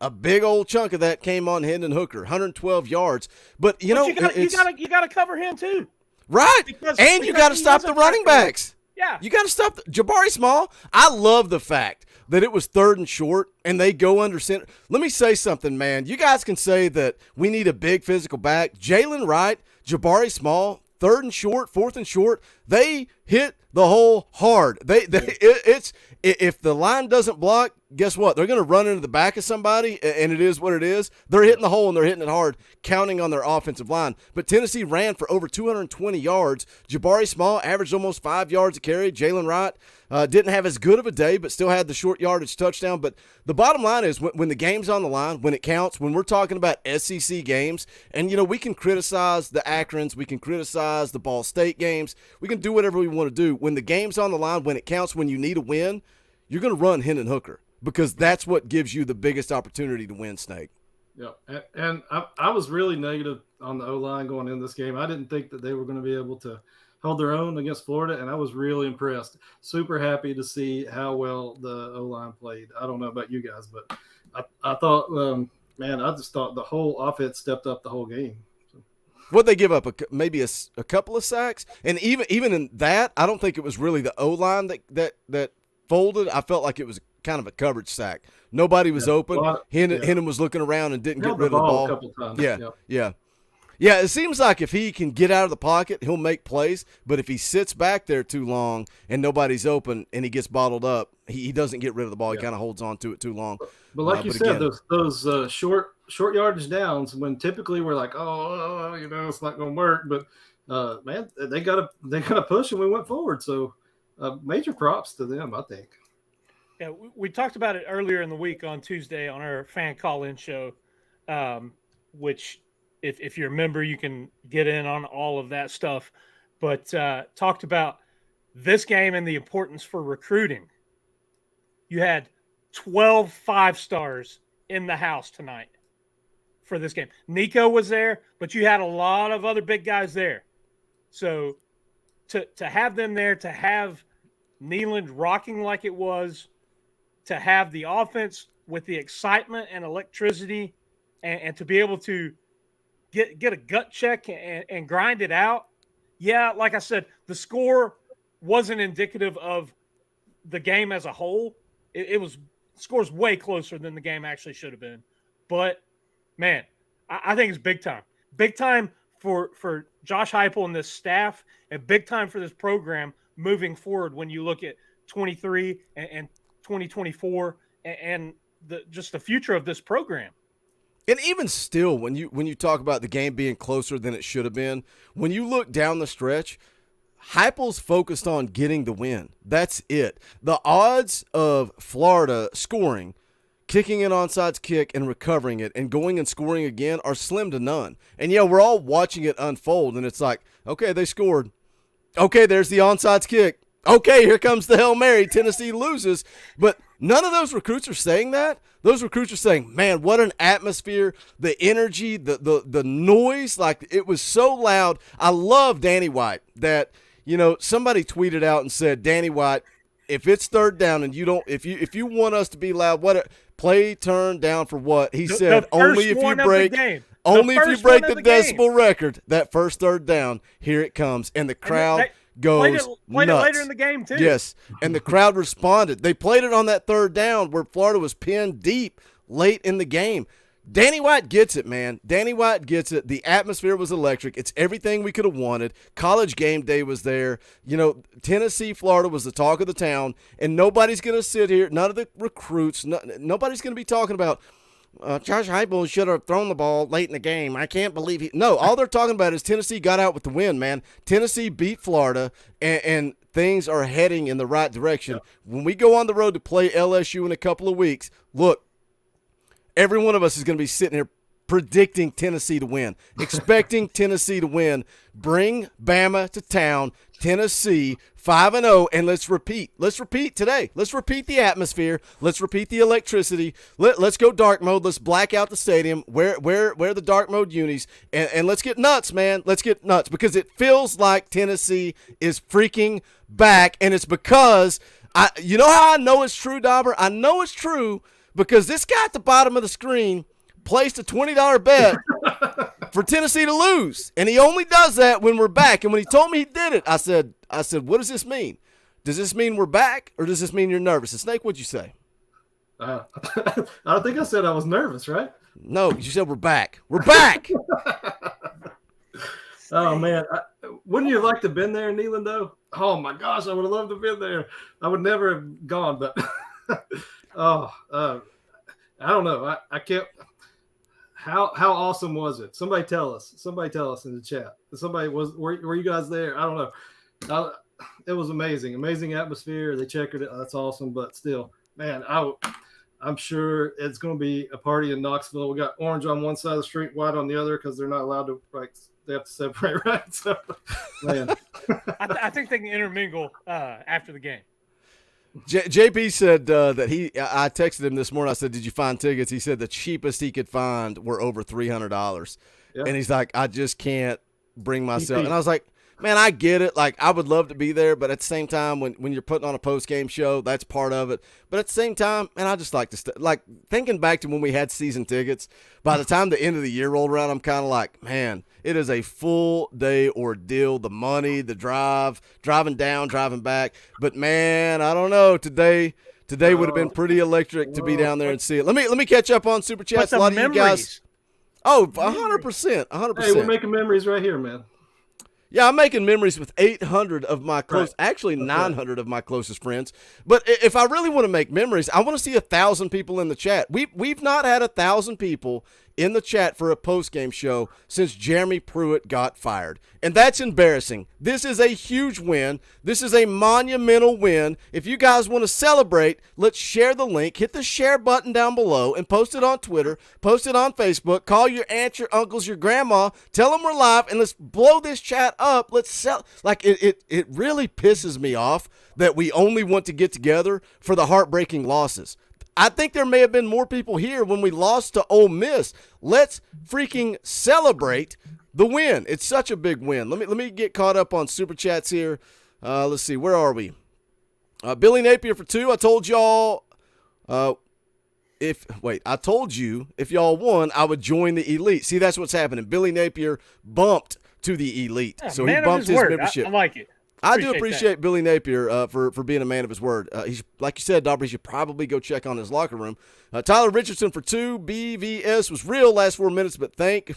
a big old chunk of that came on Hendon Hooker, 112 yards. But, you got to cover him too. Right. And you got to stop the running backs. Yeah. You got to stop Jabari Small. I love the fact that it was 3rd and short and they go under center. Let me say something, man. You guys can say that we need a big physical back. Jalen Wright, Jabari Small, 3rd and short, 4th and short, they hit the hole hard. If the line doesn't block, guess what? They're going to run into the back of somebody, and it is what it is. They're hitting the hole, and they're hitting it hard, counting on their offensive line. But Tennessee ran for over 220 yards. Jabari Small averaged almost 5 yards a carry. Jalen Wright didn't have as good of a day, but still had the short yardage touchdown. But the bottom line is when the game's on the line, when it counts, when we're talking about SEC games, and, we can criticize the Akrons, we can criticize the Ball State games, we can do whatever we want to do. When the game's on the line, when it counts, when you need a win, you're going to run Hendon Hooker because that's what gives you the biggest opportunity to win, Snake. Yeah, and I was really negative on the O-line going in this game. I didn't think that they were going to be able to hold their own against Florida, and I was really impressed. Super happy to see how well the O-line played. I don't know about you guys, but I thought, I just thought the whole offense stepped up the whole game. So. What'd they give up? Maybe a couple of sacks, and even in that, I don't think it was really the O line that folded. I felt like it was kind of a coverage sack. Nobody was open. Hennon was looking around and didn't get rid of the ball. A couple times. Yeah. It seems like if he can get out of the pocket, he'll make plays. But if he sits back there too long and nobody's open and he gets bottled up, he doesn't get rid of the ball. He kind of holds on to it too long. But like you said, those short yardage downs, when typically we're like, oh, it's not going to work. But man, they got to push, and we went forward. So major props to them, I think. Yeah, we talked about it earlier in the week on Tuesday on our fan call-in show, which if you're a member, you can get in on all of that stuff. But talked about this game and the importance for recruiting. You had 12 5-stars in the house tonight for this game. Nico was there, but you had a lot of other big guys there. So to have them there, to have Neyland rocking like it was, to have the offense with the excitement and electricity, and to be able to get a gut check and grind it out. Yeah, like I said, the score wasn't indicative of the game as a whole. It was score's way closer than the game actually should have been. But man, I think it's big time. Big time for Josh Heupel and this staff, and big time for this program moving forward when you look at 23 and 2024 and just the future of this program. And even still, when you talk about the game being closer than it should have been, when you look down the stretch, Heupel's focused on getting the win. That's it. The odds of Florida scoring, kicking an onside kick and recovering it and going and scoring again are slim to none. And yeah, we're all watching it unfold, and it's like, okay, they scored. Okay, there's the onside kick. Okay, here comes the Hail Mary. Tennessee loses. But none of those recruits are saying that. Those recruits are saying, man, what an atmosphere, the energy, the noise. Like, it was so loud. I love Danny White that, somebody tweeted out and said, Danny White, if it's third down and you don't, if you want us to be loud, play turn down for what? He said, only if you break the decibel record, that first third down, here it comes. And the crowd goes played nuts. It later in the game too. Yes, and the crowd responded. They played it on that third down where Florida was pinned deep late in the game. Danny White gets it, man. Danny White gets it. The atmosphere was electric. It's everything we could have wanted. College game day was there. Tennessee, Florida was the talk of the town, and nobody's going to sit here, none of the recruits, nobody's going to be talking about, Josh Heupel should have thrown the ball late in the game. I can't believe No, all they're talking about is Tennessee got out with the win, man. Tennessee beat Florida, and things are heading in the right direction. Yep. When we go on the road to play LSU in a couple of weeks, look, every one of us is going to be sitting here predicting Tennessee to win, expecting Tennessee to win. Bring Bama to town, Tennessee 5-0, and let's repeat. Let's repeat today. Let's repeat the atmosphere. Let's repeat the electricity. Let's go dark mode. Let's black out the stadium. Wear the dark mode unis, and let's get nuts, man. Let's get nuts because it feels like Tennessee is freaking back, and it's because you know how I know it's true, Dauber? I know it's true because this guy at the bottom of the screen placed a $20 bet for Tennessee to lose, and he only does that when we're back. And when he told me he did it, I said, what does this mean? Does this mean we're back, or does this mean you're nervous? And Snake, what'd you say? I think I said I was nervous, right? No, you said we're back. We're back. Oh man, wouldn't you have liked to have been there, Neyland? Though, oh my gosh, I would have loved to have been there. I would never have gone, but I don't know. I can't. How awesome was it? Somebody tell us in the chat. Were you guys there? I don't know. It was amazing atmosphere. They checkered it. That's awesome. But still, man, I'm sure it's going to be a party in Knoxville. We got orange on one side of the street, white on the other, because they're not allowed to, they have to separate, right? So, man. I think they can intermingle after the game. JP said that I texted him this morning. I said, did you find tickets? He said the cheapest he could find were over $300. Yep. And he's like, I just can't bring myself. And I was like, man, I get it. Like, I would love to be there, but at the same time, when you're putting on a post-game show, that's part of it. But at the same time, man, I just like to like thinking back to when we had season tickets. By the time the end of the year rolled around, I'm kind of like, man, it is a full day ordeal. The money, the driving down, driving back. But man, I don't know. Today would have been pretty electric to be down there and see it. Let me catch up on Super Chats. A lot of you guys. Oh, 100%. 100%. Hey, we're making memories right here, man. Yeah, I'm making memories with 800 of my actually 900 of my closest friends. But if I really want to make memories, I want to see 1,000 people in the chat. We've not had 1,000 people in the chat for a post-game show since Jeremy Pruitt got fired. And that's embarrassing. This is a huge win. This is a monumental win. If you guys want to celebrate, let's share the link. Hit the share button down below and post it on Twitter. Post it on Facebook. Call your aunt, your uncles, your grandma. Tell them we're live, and let's blow this chat up. Let's sell. Like, it really pisses me off that we only want to get together for the heartbreaking losses. I think there may have been more people here when we lost to Ole Miss. Let's freaking celebrate the win. It's such a big win. Let me get caught up on Super Chats here. Let's see. Where are we? Billy Napier for 2. I told y'all I told you if y'all won, I would join the elite. See, that's what's happening. Billy Napier bumped to the elite. So he bumped his membership. I like it. I do appreciate Billy Napier for being a man of his word. He's like you said, Dauber, he should probably go check on his locker room. Tyler Richardson for 2. BVS was real last 4 minutes, but thank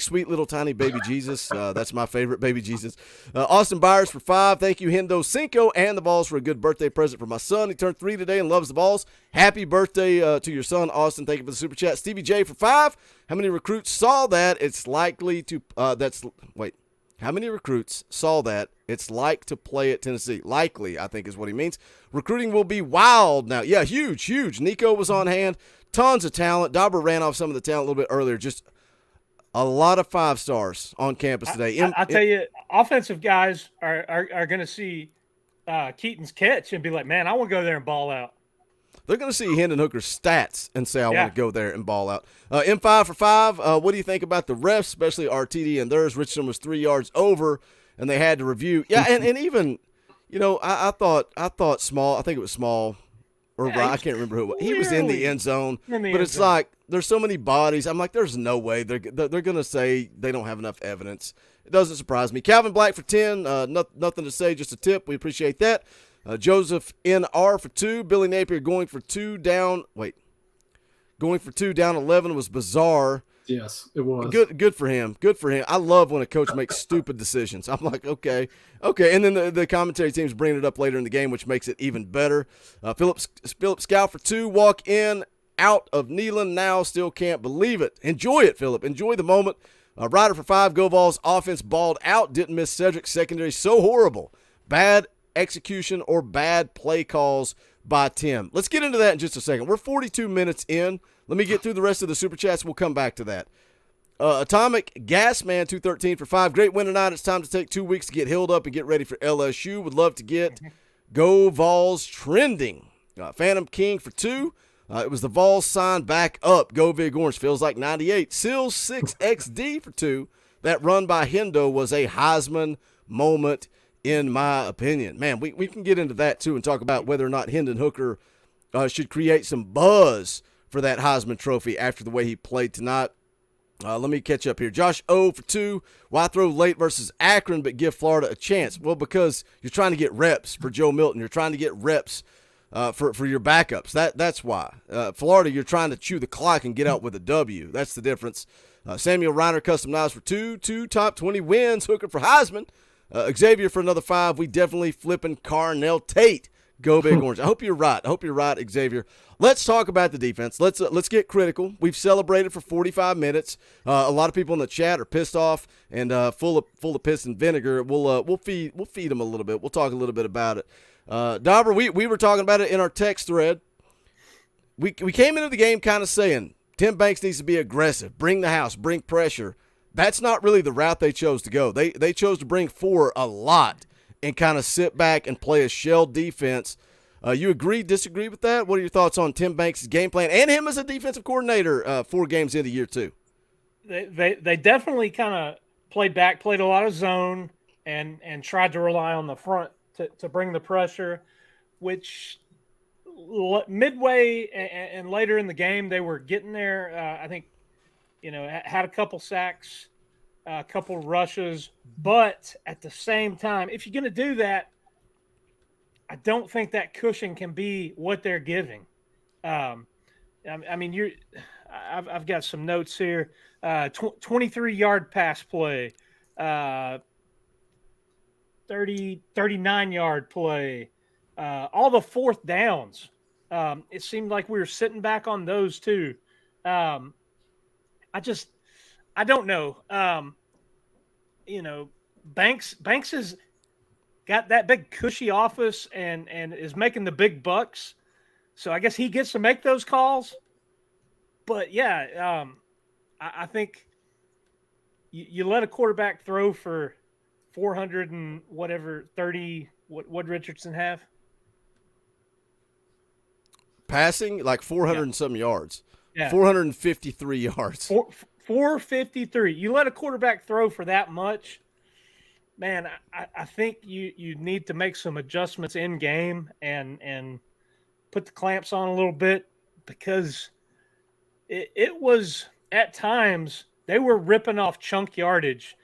sweet little tiny baby Jesus. That's my favorite, baby Jesus. Austin Byers for 5. Thank you, Hendo Cinco and the Vols for a good birthday present for my son. He turned 3 today and loves the Vols. Happy birthday to your son, Austin. Thank you for the super chat. Stevie J for 5. How many recruits saw that? It's likely to How many recruits saw that? It's like to play at Tennessee. Likely, I think is what he means. Recruiting will be wild now. Yeah, huge. Nico was on hand. Tons of talent. Dauber ran off some of the talent a little bit earlier. Just a lot of 5 stars on campus today. I tell you, offensive guys are going to see Keaton's catch and be like, man, I want to go there and ball out. They're going to see Hendon Hooker's stats and say, I want to go there and ball out. M5 for 5. What do you think about the refs, especially RTD and theirs? Richardson was 3 yards over, and they had to review. Yeah, and even, I thought Small. I think it was Small. Or I can't remember who it was. He was in the end zone. But it's like there's so many bodies. I'm like, there's no way. They're going to say they don't have enough evidence. It doesn't surprise me. Calvin Black for 10. Nothing to say, just a tip. We appreciate that. Joseph NR for 2. Billy Napier going for 2 down. Going for 2 down 11 was bizarre. Yes, it was. Good for him. Good for him. I love when a coach makes stupid decisions. I'm like, okay. And then the commentary team's bringing it up later in the game, which makes it even better. Philip Scow for 2. Walk in, out of Neyland now. Still can't believe it. Enjoy it, Philip. Enjoy the moment. Ryder for 5. Go Vols. Offense balled out. Didn't miss Cedric. Secondary so horrible. Bad execution or bad play calls by Tim. Let's get into that in just a second. We're 42 minutes in. Let me get through the rest of the super chats. We'll come back to that. Atomic Gasman 213 for 5. Great win tonight. It's time to take 2 weeks to get healed up and get ready for LSU. Would love to get Go Vols trending. Phantom King for 2. It was the Vols sign back up. Go Big Orange. Feels like 98. Sills 6XD for 2. That run by Hendo was a Heisman moment, in my opinion. Man, we can get into that too and talk about whether or not Hendon Hooker should create some buzz for that Heisman Trophy after the way he played tonight. Let me catch up here. Josh O for 2. Why throw late versus Akron but give Florida a chance? Well, because you're trying to get reps for Joe Milton. You're trying to get reps for your backups. That's why. Florida, you're trying to chew the clock and get out with a W. That's the difference. Samuel Reiner, custom knives for 2. 2 top 20 wins. Hooker for Heisman. Xavier for another 5. We definitely flipping Carnell Tate. Go Big Orange. I hope you're right. Xavier. Let's talk about the defense. Let's get critical. We've celebrated for 45 minutes. A lot of people in the chat are pissed off and full of piss and vinegar. We'll feed them a little bit. We'll talk a little bit about it. Dauber, we were talking about it in our text thread. We came into the game kind of saying Tim Banks needs to be aggressive, bring the house, bring pressure. That's not really the route they chose to go. They chose to bring 4 a lot and kind of sit back and play a shell defense. You agree, disagree with that? What are your thoughts on Tim Banks' game plan and him as a defensive coordinator 4 games into year 2? They definitely kind of played a lot of zone and tried to rely on the front to bring the pressure, which midway and later in the game they were getting there. I think, had a couple sacks, a couple rushes, but at the same time, if you're going to do that, I don't think that cushion can be what they're giving. I mean, I've got some notes here. 23-yard pass play, 39-yard play, all the fourth downs. It seemed like we were sitting back on those too. I don't know. Banks has got that big cushy office and is making the big bucks. So I guess he gets to make those calls. But yeah, I think you let a quarterback throw for 400 and whatever, 30, what Richardson have? Passing like 400 and some yards. Yeah. 453 yards. 453. You let a quarterback throw for that much, man, I think you need to make some adjustments in game and put the clamps on a little bit, because it was at times they were ripping off chunk yardage.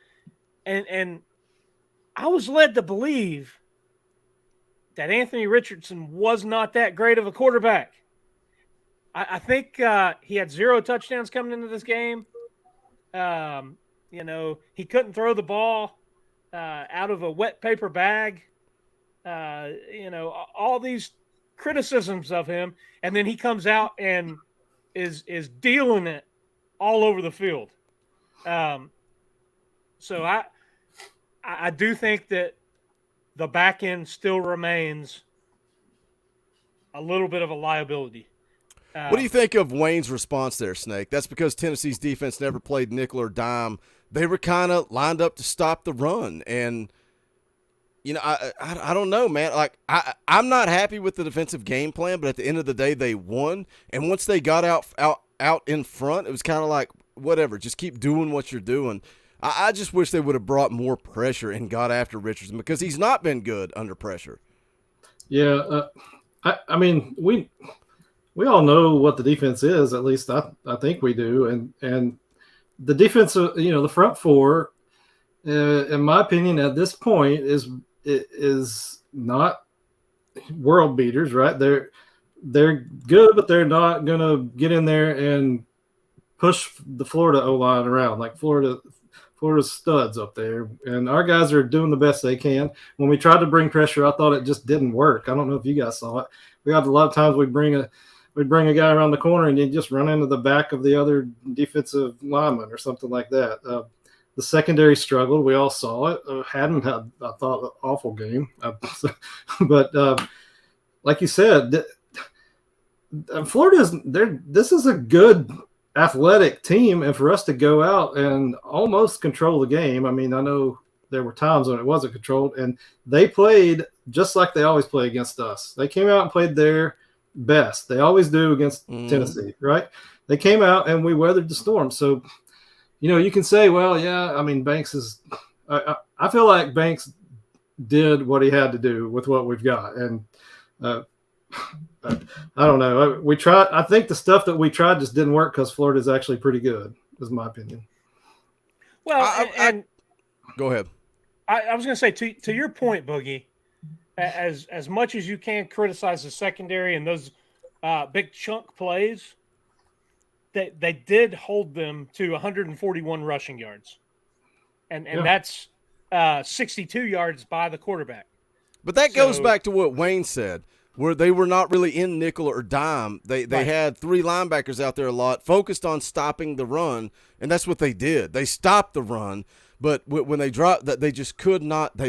And I was led to believe that Anthony Richardson was not that great of a quarterback. I think he had 0 touchdowns coming into this game. He couldn't throw the ball out of a wet paper bag. All these criticisms of him, and then he comes out and is dealing it all over the field. So I do think that the back end still remains a little bit of a liability. What do you think of Wayne's response there, Snake? That's because Tennessee's defense never played nickel or dime. They were kind of lined up to stop the run. And, I don't know, man. Like, I'm not happy with the defensive game plan, but at the end of the day, they won. And once they got out in front, it was kind of like, whatever, just keep doing what you're doing. I just wish they would have brought more pressure and got after Richardson, because he's not been good under pressure. Yeah, I mean, we all know what the defense is. At least I think we do. And the defense, the front four, in my opinion, at this point is not world beaters, right? They're good, but they're not going to get in there and push the Florida O-line around like Florida's studs up there. And our guys are doing the best they can. When we tried to bring pressure, I thought it just didn't work. I don't know if you guys saw it. We had a lot of times we'd bring a guy around the corner and he'd just run into the back of the other defensive lineman or something like that. The secondary struggled. We all saw it. Hadden had, I thought, an awful game. But like you said, this is a good athletic team, and for us to go out and almost control the game. I mean, I know there were times when it wasn't controlled, and they played just like they always play against us. They came out and played their best. They always do against Tennessee, right? They came out and we weathered the storm. So, you can say, well, yeah, I mean, Banks is I feel like Banks did what he had to do with what we've got. And I don't know. We tried. I think the stuff that we tried just didn't work because Florida is actually pretty good, is my opinion. Well, and go ahead. I was going to say, to your point, Boogie, as much as you can criticize the secondary and those big chunk plays, they did hold them to 141 rushing yards, and that's 62 yards by the quarterback. But that goes back to what Wayne said, where they were not really in nickel or dime. They had 3 linebackers out there a lot, focused on stopping the run, and that's what they did. They stopped the run, but when they dropped, that they just could not.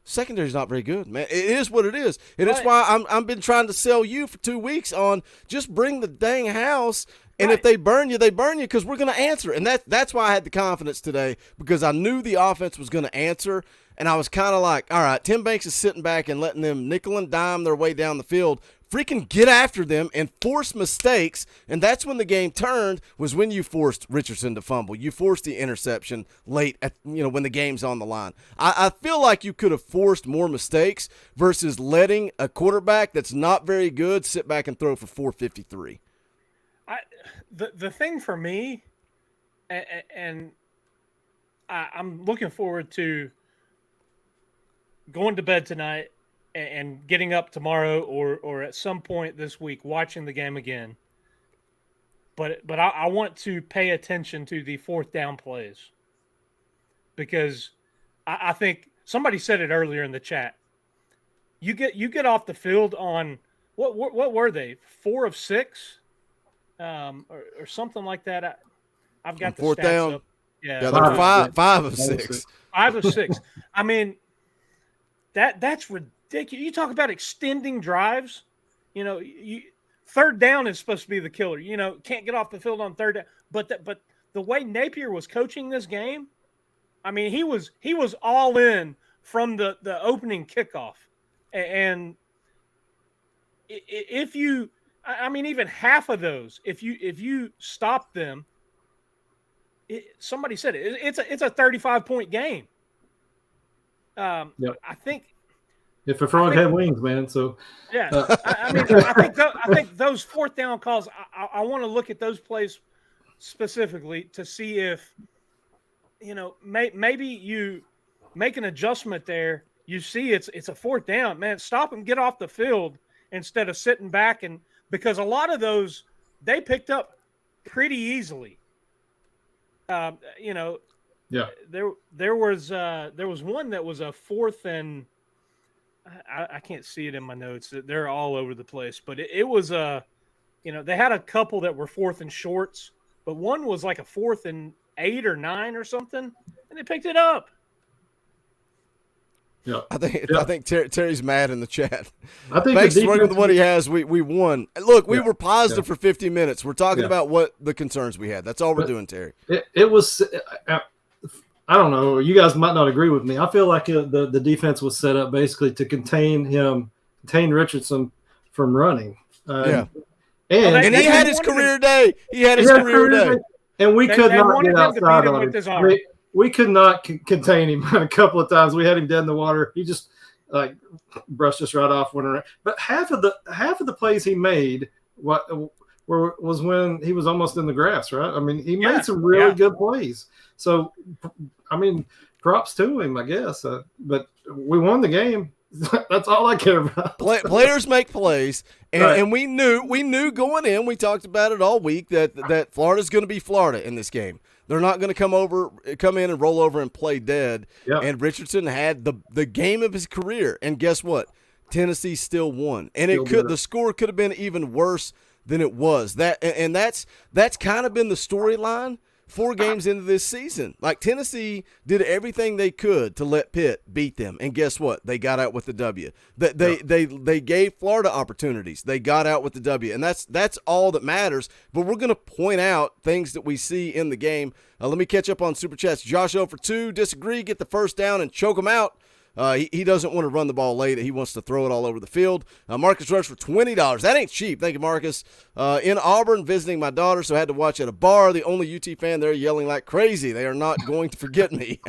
Secondary's not very good, man. It is what it is, and that's why I've been trying to sell you for 2 weeks on just bring the dang house And if they burn you, they burn you because we're going to answer. And that's why I had the confidence today, because I knew the offense was going to answer. And I was kind of like, all right, Tim Banks is sitting back and letting them nickel and dime their way down the field. Freaking get after them and force mistakes. And that's when the game turned, was when you forced Richardson to fumble. You forced the interception late at, when the game's on the line. I feel like you could have forced more mistakes versus letting a quarterback that's not very good sit back and throw for 453. The thing for me, and I'm looking forward to going to bed tonight and getting up tomorrow or at some point this week watching the game again. But I want to pay attention to the fourth down plays, because I think somebody said it earlier in the chat. You get off the field on what were they, 4 of 6? Or something like that. I've got the fourth stats down. up. Yeah, they're 5 of 6. 5 of 6. I mean, that's ridiculous. You talk about extending drives. Third down is supposed to be the killer. Can't get off the field on third down. But the way Napier was coaching this game, I mean, he was all in from the opening kickoff, and if you. I mean, even half of those, if you stop them, somebody said it's a 35-point game. Yep. I think if a frog had wings, man. So yeah, I think those fourth down calls. I want to look at those plays specifically to see if maybe you make an adjustment there. You see, it's a fourth down, man. Stop and get off the field instead of sitting back and. Because a lot of those they picked up pretty easily. Yeah. There was one that was a 4th and I can't see it in my notes. They're all over the place, but it was they had a couple that were 4th and shorts, but one was like a 4th and 8 or 9 or something, and they picked it up. Yeah, I think Terry's mad in the chat. I think thanks for with what he has. We won. Look, we were positive for 50 minutes. We're talking about what the concerns we had. That's all we're doing, Terry. It was. I don't know. You guys might not agree with me. I feel like the defense was set up basically to contain Richardson from running. And he had his career day. He had his career day. And we could not get outside of him. We could not contain him a couple of times. We had him dead in the water. He just brushed us right off. But half of the plays he made was when he was almost in the grass, right? I mean, he made some really good plays. So, I mean, props to him, I guess. But we won the game. That's all I care about. Players make plays, and we knew going in. We talked about it all week that Florida's going to be Florida in this game. They're not going to come in and roll over and play dead. Yep. And Richardson had the game of his career. And guess what? Tennessee still won. And the score could have been even worse than it was. That's kind of been the storyline 4 games into this season. Like, Tennessee did everything they could to let Pitt beat them. And guess what? They got out with the W. They gave Florida opportunities. They got out with the W. And that's all that matters. But we're going to point out things that we see in the game. Let me catch up on Super Chats. Josh 0 for 2. Disagree. Get the first down and choke them out. He doesn't want to run the ball late. He wants to throw it all over the field. Marcus Rush for $20. That ain't cheap. Thank you, Marcus. In Auburn, visiting my daughter, so I had to watch at a bar. The only UT fan there yelling like crazy. They are not going to forget me.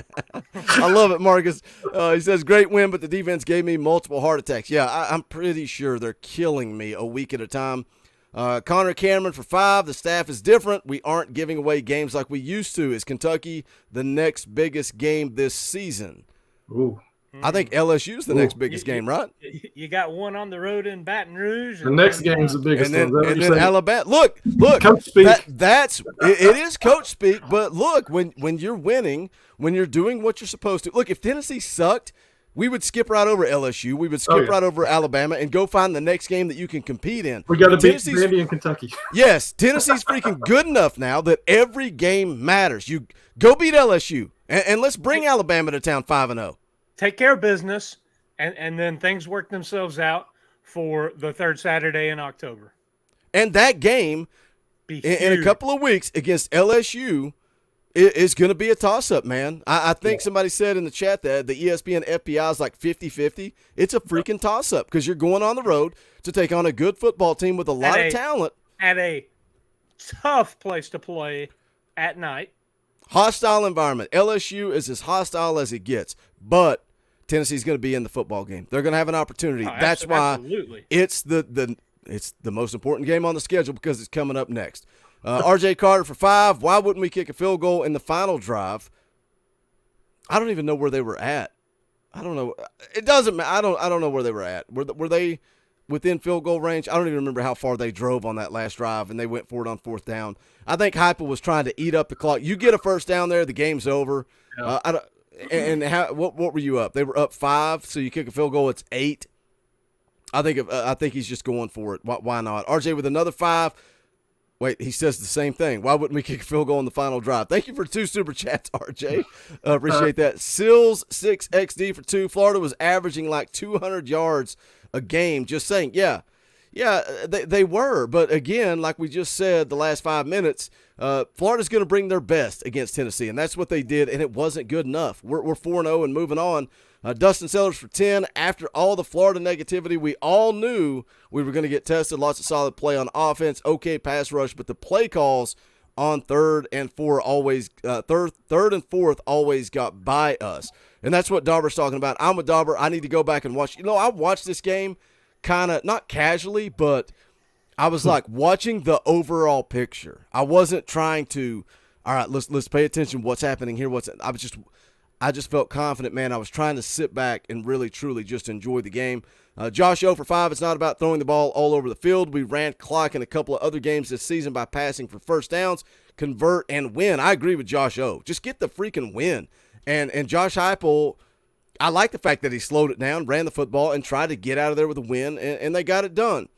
I love it, Marcus. He says, great win, but the defense gave me multiple heart attacks. Yeah, I'm pretty sure they're killing me a week at a time. Connor Cameron for 5. The staff is different. We aren't giving away games like we used to. Is Kentucky the next biggest game this season? Ooh. I think LSU's the next biggest game, right? You got one on the road in Baton Rouge. The next game's the biggest one. And then Alabama. Look. Coach speak. It is coach speak. But look, when you're winning, when you're doing what you're supposed to. Look, if Tennessee sucked, we would skip right over LSU. We would skip right over Alabama and go find the next game that you can compete in. We got to beat Vandy and Kentucky. Yes, Tennessee's freaking good enough now that every game matters. You go beat LSU, and let's bring Alabama to town 5-0. Take care of business, and then things work themselves out for the third Saturday in October. And that game in a couple of weeks against LSU is going to be a toss-up, man. I think somebody said in the chat that the ESPN FPI is like 50-50. It's a freaking toss-up because you're going on the road to take on a good football team with a lot of talent. At a tough place to play at night. Hostile environment. LSU is as hostile as it gets, but Tennessee's going to be in the football game. They're going to have an opportunity. That's why it's the most important game on the schedule because it's coming up next. RJ Carter for 5. Why wouldn't we kick a field goal in the final drive? I don't even know where they were at. I don't know. It doesn't matter. I don't know where they were at. Were they within field goal range? I don't even remember how far they drove on that last drive, and they went for it on 4th down. I think Heupel was trying to eat up the clock. You get a first down there, the game's over. Yeah. What were you up? They were up 5, so you kick a field goal, it's 8. I think he's just going for it. Why not? RJ with another 5. Wait, he says the same thing. Why wouldn't we kick a field goal in the final drive? Thank you for 2 super chats, RJ. Appreciate that. Sills 6XD for 2. Florida was averaging like 200 yards a game. Just saying, yeah, they were. But again, like we just said the last 5 minutes, Florida's going to bring their best against Tennessee, and that's what they did, and it wasn't good enough. We're 4-0 and moving on. Dustin Sellers for 10. After all the Florida negativity, we all knew we were going to get tested. Lots of solid play on offense, okay pass rush, but the play calls on 3rd and 4 always third and fourth always got by us. And that's what Dauber's talking about. I'm with Dauber. I need to go back and watch. I watched this game kind of not casually, but I was like watching the overall picture. I wasn't trying to, all right, let's pay attention what's happening here. I just felt confident, man. I was trying to sit back and really, truly just enjoy the game. Josh O for 5. It's not about throwing the ball all over the field. We ran clock in a couple of other games this season by passing for first downs, convert, and win. I agree with Josh O. Just get the freaking win. And Josh Heupel, I like the fact that he slowed it down, ran the football, and tried to get out of there with a win, and they got it done.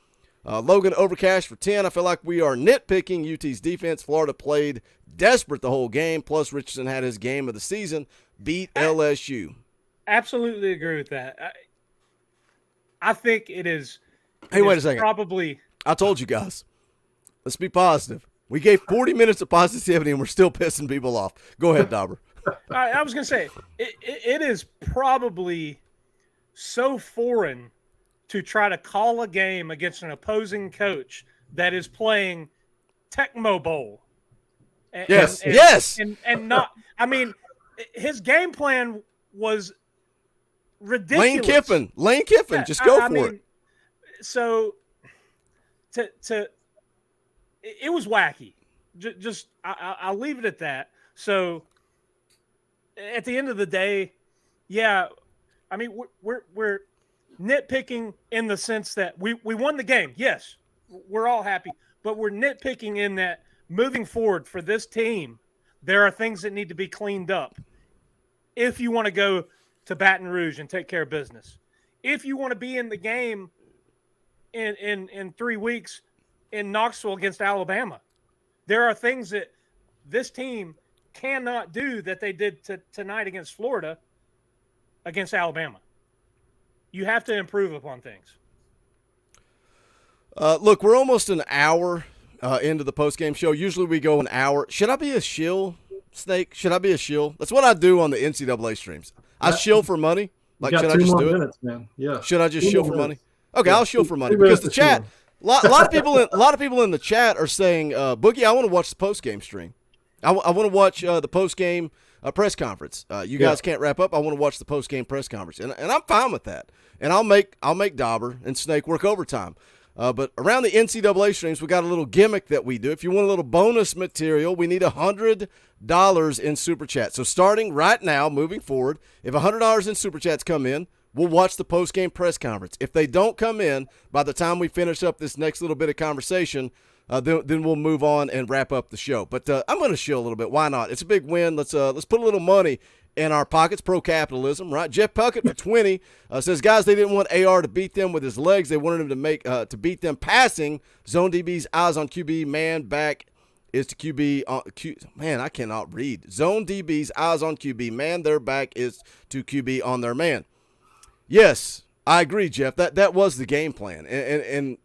Logan Overcash for 10. I feel like we are nitpicking UT's defense. Florida played desperate the whole game, plus Richardson had his game of the season. Beat LSU. Absolutely agree with that. I think it is. Hey, wait a second. Probably. I told you guys. Let's be positive. We gave 40 minutes of positivity, and we're still pissing people off. Go ahead, Dauber. I was going to say, it is probably so foreign to try to call a game against an opposing coach that is playing Tecmo Bowl. Yes. And not, I mean, his game plan was ridiculous. Lane Kiffin, just go for it. So, it was wacky. Just I'll leave it at that. So, at the end of the day, yeah, I mean we're nitpicking in the sense that we won the game. Yes, we're all happy, but we're nitpicking in that moving forward for this team, there are things that need to be cleaned up. If you want to go to Baton Rouge and take care of business, if you want to be in the game in 3 weeks in Knoxville against Alabama, there are things that this team cannot do that they did tonight against Florida, against Alabama. You have to improve upon things. Look, we're almost an hour into the postgame show. Usually we go an hour. Should I be a shill, Snake? Should I be a shill? That's what I do on the NCAA streams. I shill for money. Like, should I just do it? Man. Yeah. Should I just shill for money? Okay, yeah. I'll shill for money because the chat. A lot of people in the chat are saying, Boogie, I want to watch the postgame stream. I want to watch the postgame press conference. You guys can't wrap up. I want to watch the postgame press conference, and I'm fine with that. And I'll make Dauber and Snake work overtime. But around the NCAA streams, we got a little gimmick that we do. If you want a little bonus material, we need $100 in Super Chat. So starting right now, moving forward, if $100 in Super Chats come in, we'll watch the post-game press conference. If they don't come in by the time we finish up this next little bit of conversation, then we'll move on and wrap up the show. But I'm going to chill a little bit. Why not? It's a big win. Let's put a little money in our pockets. Pro-capitalism, right? Jeff Puckett for 20 says, guys, they didn't want AR to beat them with his legs. They wanted him to beat them passing. Zone DB's eyes on QB. Man back is to QB. Man, I cannot read. Zone DB's eyes on QB. Man, their back is to QB on their man. Yes, I agree, Jeff. That was the game plan. And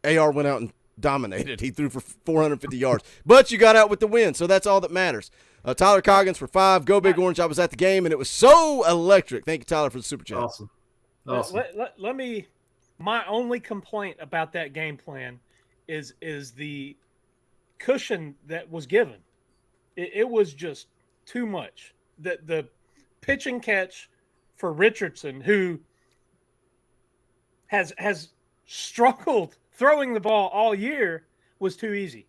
AR went out and dominated. He threw for 450 yards. But you got out with the win, so that's all that matters. Tyler Coggins for 5. Go Big Orange. I was at the game, and it was so electric. Thank you, Tyler, for the super chat. Awesome. Let me – my only complaint about that game plan is the cushion that was given. It was just too much. The pitch and catch for Richardson, who has struggled throwing the ball all year, was too easy.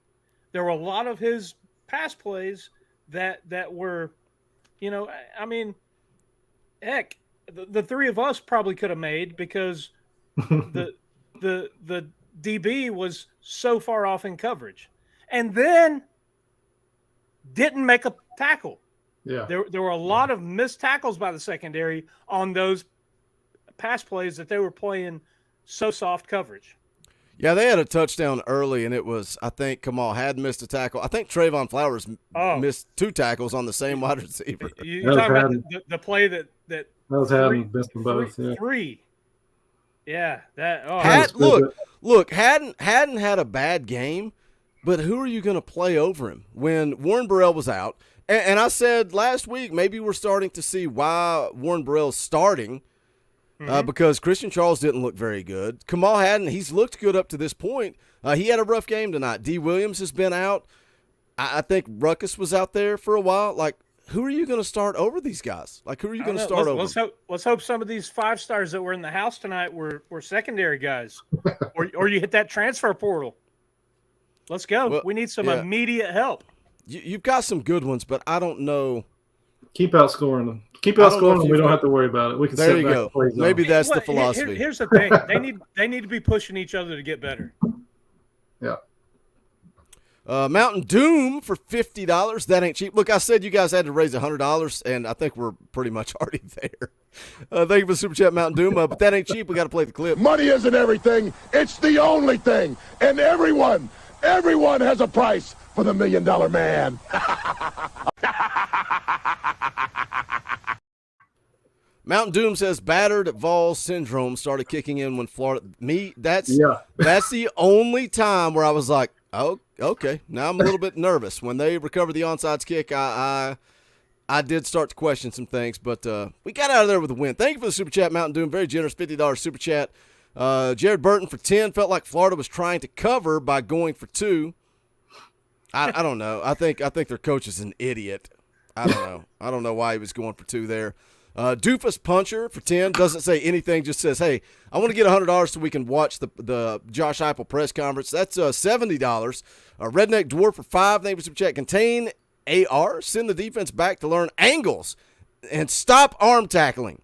There were a lot of his pass plays that were, I mean, heck, the three of us probably could have made because the DB was so far off in coverage, and then didn't make a tackle. Yeah, there were a lot of missed tackles by the secondary on those pass plays that they were playing so soft coverage. Yeah, they had a touchdown early, and it was, I think, Kamal had missed a tackle. I think Trayvon Flowers missed 2 tackles on the same wide receiver. You're talking about the play that was having missed them both. Yeah. 3. Yeah, that. Oh, Hadden had a bad game, but who are you going to play over him when Warren Burrell was out? And I said last week maybe we're starting to see why Warren Burrell's starting. Because Christian Charles didn't look very good. Kamal Hadden, he's looked good up to this point. He had a rough game tonight. D. Williams has been out. I think Ruckus was out there for a while. Like, who are you going to start over these guys? Like, who are you going to start over? Let's hope some of these 5-stars that were in the house tonight were secondary guys, or you hit that transfer portal. Let's go. Well, we need some immediate help. You've got some good ones, but I don't know. Keep outscoring them. Keep outscoring them. We don't have to worry about it. We can. There you go. Maybe that's the philosophy. Here's the thing. They need to be pushing each other to get better. Yeah. Mountain Doom for $50. That ain't cheap. Look, I said you guys had to raise $100, and I think we're pretty much already there. Thank you for the super chat, Mountain Doom. But that ain't cheap. We got to play the clip. Money isn't everything. It's the only thing. And everyone has a price for the $1 Million Man. Mountain Doom says Battered Vol Syndrome started kicking in when Florida. That's the only time where I was like, oh, okay. Now I'm a little bit nervous. When they recovered the onside kick, I did start to question some things, but we got out of there with a win. Thank you for the super chat, Mountain Doom. Very generous, $50 super chat. Jared Burton for 10. Felt like Florida was trying to cover by going for 2. I don't know. I think their coach is an idiot. I don't know. I don't know why he was going for 2 there. Doofus Puncher for 10 doesn't say anything, just says, hey, I want to get $100 so we can watch the Josh Heupel press conference. That's $70. Redneck Dwarf for 5. Thank you for super chat. Contain AR. Send the defense back to learn angles and stop arm tackling.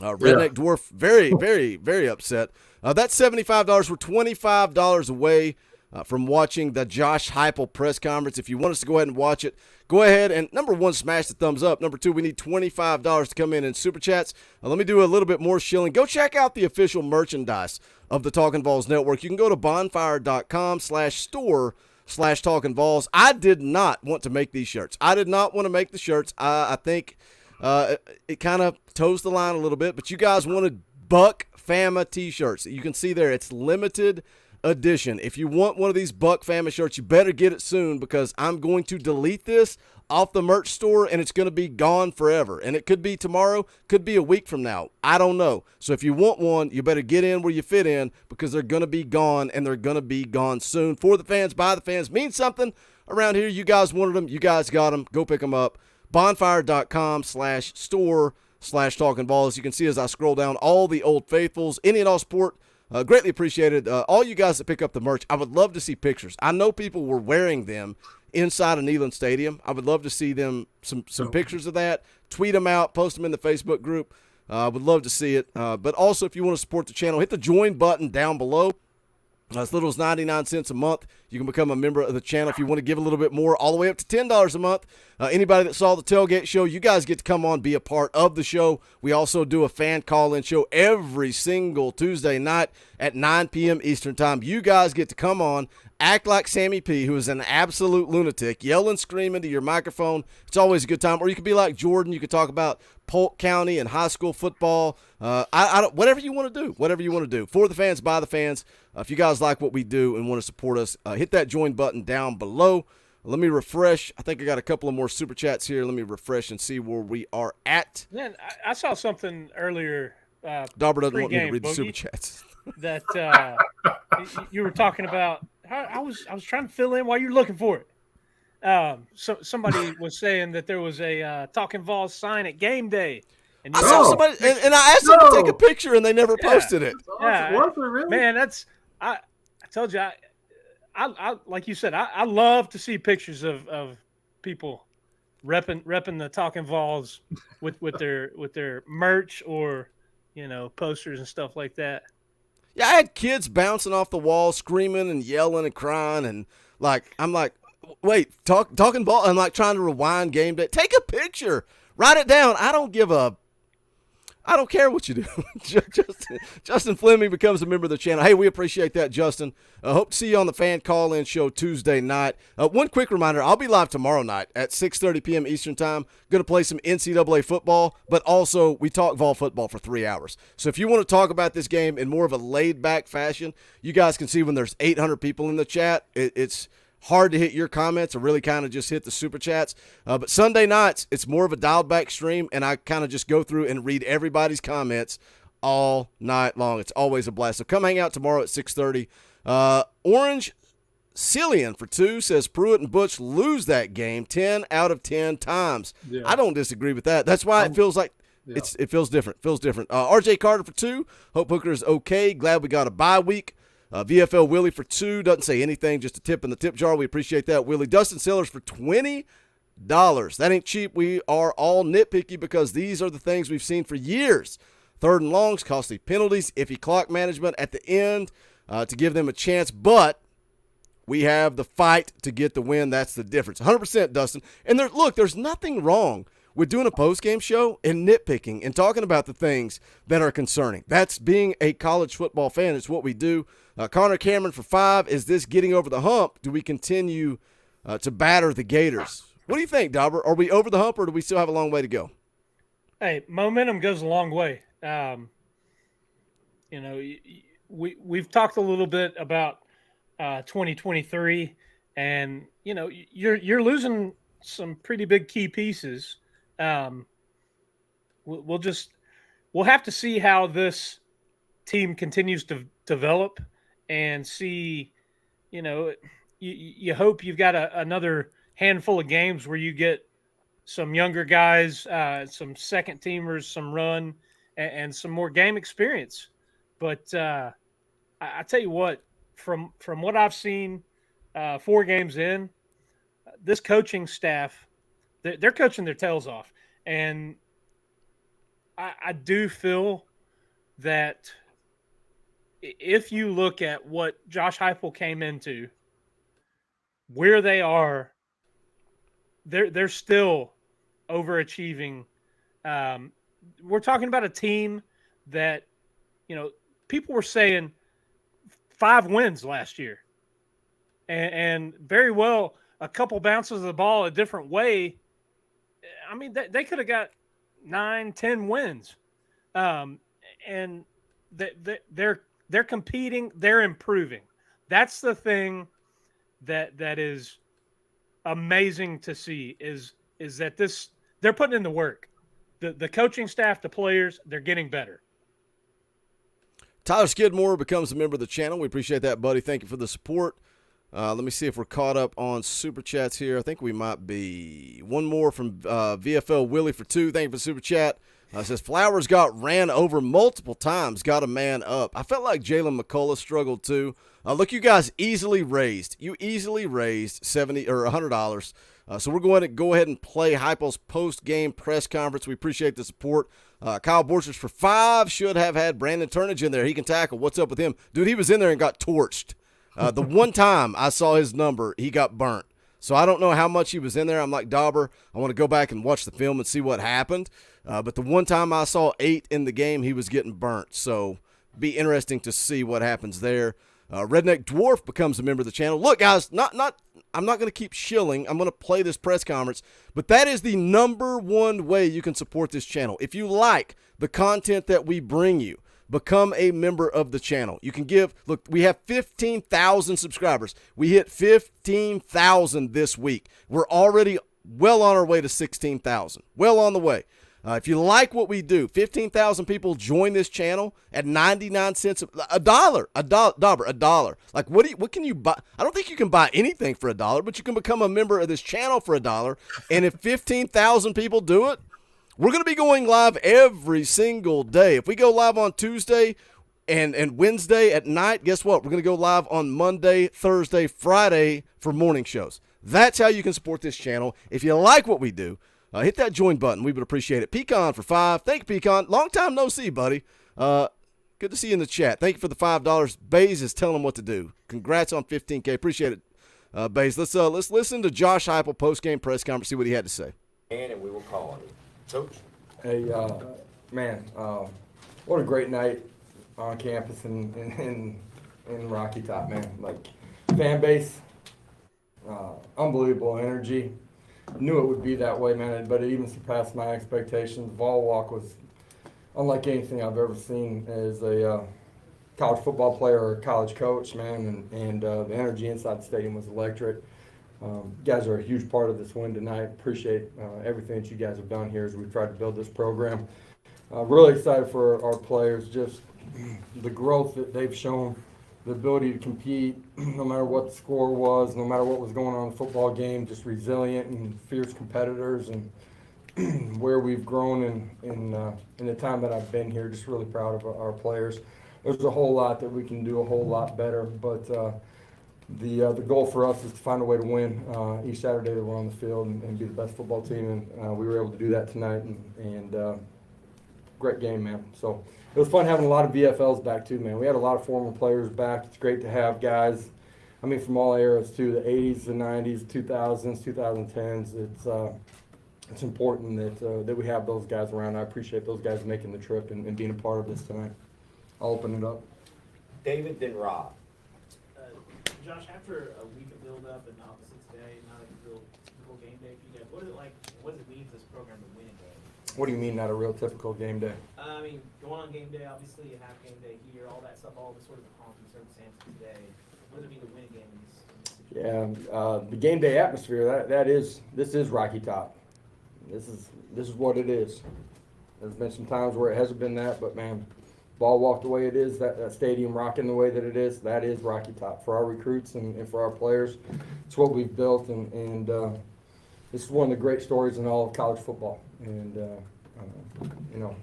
Redneck Dwarf, very, very, very upset. That's $75. We're $25 away from watching the Josh Heupel press conference. If you want us to go ahead and watch it, go ahead and, number 1, smash the thumbs up. Number 2, we need $25 to come in super chats. Let me do a little bit more shilling. Go check out the official merchandise of the Talkin VAWLS Network. You can go to bonfire.com/store/Talkin VAWLS. I did not want to make these shirts. I did not want to make the shirts. I think it kind of toes the line a little bit, but you guys wanted Buck Fama t-shirts. You can see there, it's limited edition. If you want one of these Buck Fama shirts, you better get it soon because I'm going to delete this off the merch store and it's going to be gone forever. And it could be tomorrow, could be a week from now. I don't know. So if you want one, you better get in where you fit in because they're going to be gone and they're going to be gone soon. For the fans, by the fans, means something around here. You guys wanted them. You guys got them. Go pick them up. Bonfire.com/store/Talkin VAWLS. You can see as I scroll down all the old faithfuls, any and all support. Greatly appreciated. All you guys that pick up the merch, I would love to see pictures. I know people were wearing them inside of Neyland Stadium. I would love to see them some pictures of that. Tweet them out, post them in the Facebook group. I would love to see it. But also, if you want to support the channel, hit the join button down below. As little as 99 cents a month, you can become a member of the channel. If you want to give a little bit more, all the way up to $10 a month. Anybody that saw the tailgate show, you guys get to come on, be a part of the show. We also do a fan call-in show every single Tuesday night at 9 p.m. Eastern time. You guys get to come on. act like Sammy P, who is an absolute lunatic, yell and scream into your microphone. It's always a good time. Or you could be like Jordan. You could talk about Polk County and high school football. I don't, whatever you want to do, whatever you want to do. For the fans, by the fans. If you guys like what we do and want to support us, hit that join button down below. Let me refresh. I think I got a couple of more super chats here. Let me refresh and see where we are at. Man, I saw something earlier. Dauber doesn't want me to Pre-game, read the Boogie, super chats. that you were talking about. I was trying to fill in while you're looking for it. So somebody was saying that there was a Talkin VAWLS sign at game day. And I saw somebody, and I asked them to take a picture, and they never posted it. Yeah, Was it really? man, I told you, I like you said, I love to see pictures of people repping the Talkin VAWLS with their merch or posters and stuff like that. Yeah, I had kids bouncing off the wall, screaming and yelling and crying, and I'm like, wait, Talkin VAWLS. I'm like trying to rewind game day. Take a picture, write it down. I don't care what you do. Justin Fleming becomes a member of the channel. Hey, we appreciate that, Justin. Hope to see you on the fan call-in show Tuesday night. One quick reminder, I'll be live tomorrow night at 6:30 p.m. Eastern Time. Going to play some NCAA football, but also we talk Vol football for 3 hours. So if you want to talk about this game in more of a laid-back fashion, you guys can see when there's 800 people in the chat, it's hard to hit your comments or really kind of just hit the super chats. But Sunday nights, it's more of a dialed back stream, and I kind of just go through and read everybody's comments all night long. It's always a blast. So come hang out tomorrow at 6:30. Orange Cillian for 2 says Pruitt and Butch lose that game 10 out of 10 times. Yeah. I don't disagree with that. That's why it feels like it feels different. RJ Carter for 2. Hope Hooker is okay. Glad we got a bye week. VFL Willie for 2, doesn't say anything, just a tip in the tip jar. We appreciate that, Willie. Dustin Sellers for $20. That ain't cheap. We are all nitpicky because these are the things we've seen for years. 3rd and longs, costly penalties, iffy clock management at the end to give them a chance, but we have the fight to get the win. That's the difference. 100%, Dustin. And there's nothing wrong with doing a post-game show and nitpicking and talking about the things that are concerning. That's being a college football fan. It's what we do. Connor Cameron for 5. Is this getting over the hump? Do we continue to batter the Gators? What do you think, Dauber? Are we over the hump or do we still have a long way to go? Hey, momentum goes a long way. We've talked a little bit about 2023, and you're losing some pretty big key pieces. We'll have to see how this team continues to develop and see, you hope you've got another handful of games where you get some younger guys, some second teamers, some run and some more game experience. But I tell you what, from what I've seen 4 games in, this coaching staff, they're coaching their tails off. And I do feel that if you look at what Josh Heupel came into, where they are, they're still overachieving. We're talking about a team that, people were saying 5 wins last year. And very well, a couple bounces of the ball a different way. I mean, they could have got 9-10 wins. And they're competing, they're improving. That's the thing that is amazing to see is that they're putting in the work. The coaching staff, the players, they're getting better. Tyler Skidmore becomes a member of the channel. We appreciate that, buddy. Thank you for the support. Let me see if we're caught up on Super Chats here. I think we might be. One more from VFL Willie for 2. Thank you for the Super Chat. Says, Flowers got ran over multiple times, got a man up. I felt like Jalen McCullough struggled too. Look, you guys easily raised. You easily raised $70 or $100. So we're going to go ahead and play Heupel's post-game press conference. We appreciate the support. Kyle Borchers for 5 should have had Brandon Turnage in there. He can tackle. What's up with him? Dude, he was in there and got torched. The one time I saw his number, he got burnt. So I don't know how much he was in there. I'm like, Dauber, I want to go back and watch the film and see what happened. But the one time I saw 8 in the game, he was getting burnt. So be interesting to see what happens there. Redneck Dwarf becomes a member of the channel. Look, guys, I'm not going to keep shilling. I'm going to play this press conference, but that is the number one way you can support this channel. If you like the content that we bring you, become a member of the channel. You can give, look, we have 15,000 subscribers. We hit 15,000 this week. We're already well on our way to 16,000. Well on the way. If you like what we do, 15,000 people join this channel at 99 cents, a dollar. Like, what can you buy? I don't think you can buy anything for $1, but you can become a member of this channel for $1. And if 15,000 people do it, we're going to be going live every single day. If we go live on Tuesday and Wednesday at night, guess what? We're going to go live on Monday, Thursday, Friday for morning shows. That's how you can support this channel. If you like what we do, hit that join button. We would appreciate it. Pecan for $5. Thank you, Pecan. Long time no see, buddy. Good to see you in the chat. Thank you for the $5. Bays is telling them what to do. Congrats on 15K. Appreciate it, Bays. Let's listen to Josh Heupel post-game press conference, see what he had to say. And we will call it. Coach? Hey, man, what a great night on campus in Rocky Top, man. Like, fan base, unbelievable energy. Knew it would be that way, man, but it even surpassed my expectations. Vol Walk was unlike anything I've ever seen as a college football player or college coach, man, and the energy inside the stadium was electric. You guys are a huge part of this win tonight. Appreciate everything that you guys have done here as we've tried to build this program. Really excited for our players, just the growth that they've shown, the ability to compete no matter what the score was, no matter what was going on in the football game, just resilient and fierce competitors, and where we've grown in the time that I've been here. Just really proud of our players. There's a whole lot that we can do a whole lot better, but the goal for us is to find a way to win each Saturday that we're on the field and be the best football team, and we were able to do that tonight, and great game, man. So it was fun having a lot of VFLs back too, man. We had a lot of former players back. It's great to have guys, I mean, from all eras too, the 80s, the 90s, 2000s, 2010s. It's important that we have those guys around. I appreciate those guys making the trip and being a part of this tonight. I'll open it up. David, then Rob. Josh, after a week of build-up and opposites day, not a real typical game day for you guys, what does it mean for this program to win a game? What do you mean, not a real typical game day? I mean, going on game day, obviously you have game day here, all that stuff, all the sort of pomp and circumstances today. What does it mean to win a game in this situation? The game day atmosphere, this is Rocky Top. This is what it is. There's been some times where it hasn't been that, but man, ball walk the way it is, that stadium rocking the way that it is, that is Rocky Top for our recruits and for our players. It's what we've built, and this is one of the great stories in all of college football. And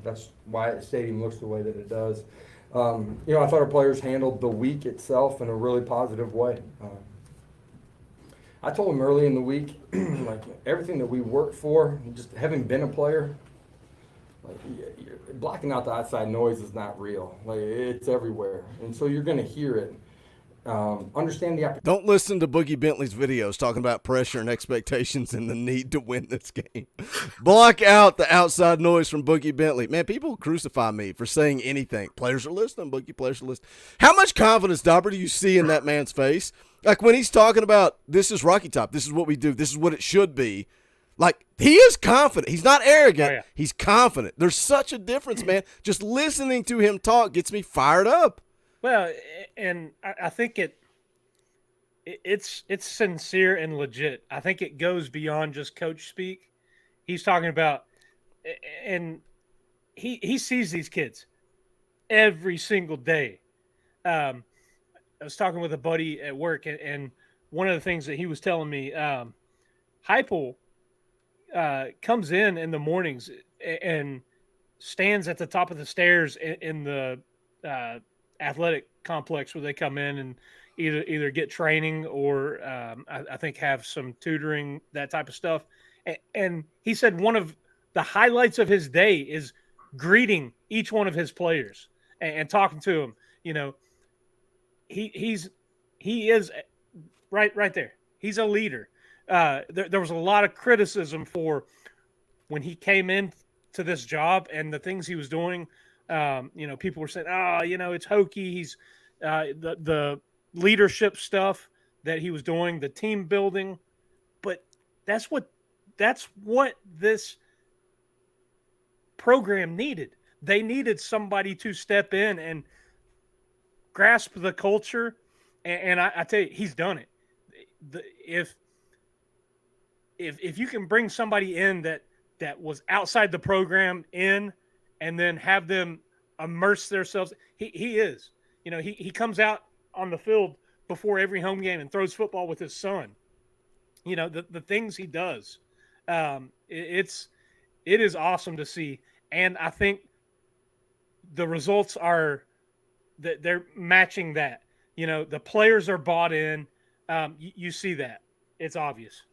that's why the stadium looks the way that it does. I thought our players handled the week itself in a really positive way. I told them early in the week, like everything that we worked for, just having been a player, like blocking out the outside noise is not real. Like it's everywhere, and so you're going to hear it. Understand the opportunity. Don't listen to Boogie Bentley's videos talking about pressure and expectations and the need to win this game. Block out the outside noise from Boogie Bentley. Man, people crucify me for saying anything. Players are listening, Boogie. Players are listening. How much confidence, Dauber, do you see in that man's face? Like when he's talking about this is Rocky Top, this is what we do, this is what it should be. Like, he is confident. He's not arrogant. Oh, yeah. He's confident. There's such a difference, man. Just listening to him talk gets me fired up. Well, and I think it's sincere and legit. I think it goes beyond just coach speak. He's talking about, and he sees these kids every single day. I was talking with a buddy at work, and one of the things that he was telling me, Heupel comes in the mornings and stands at the top of the stairs in the athletic complex where they come in and either get training or I think have some tutoring, that type of stuff. And he said one of the highlights of his day is greeting each one of his players and talking to them. You know, he is right there. He's a leader. There was a lot of criticism for when he came in to this job and the things he was doing. People were saying, it's hokey. He's the leadership stuff that he was doing, the team building. But that's what this program needed. They needed somebody to step in and grasp the culture. And I tell you, he's done it. If you can bring somebody in that was outside the program in, and then have them immerse themselves, he is. You know, he comes out on the field before every home game and throws football with his son. You know, the things he does. It is awesome to see. And I think the results are that they're matching that. You know, the players are bought in. You see that. It's obvious.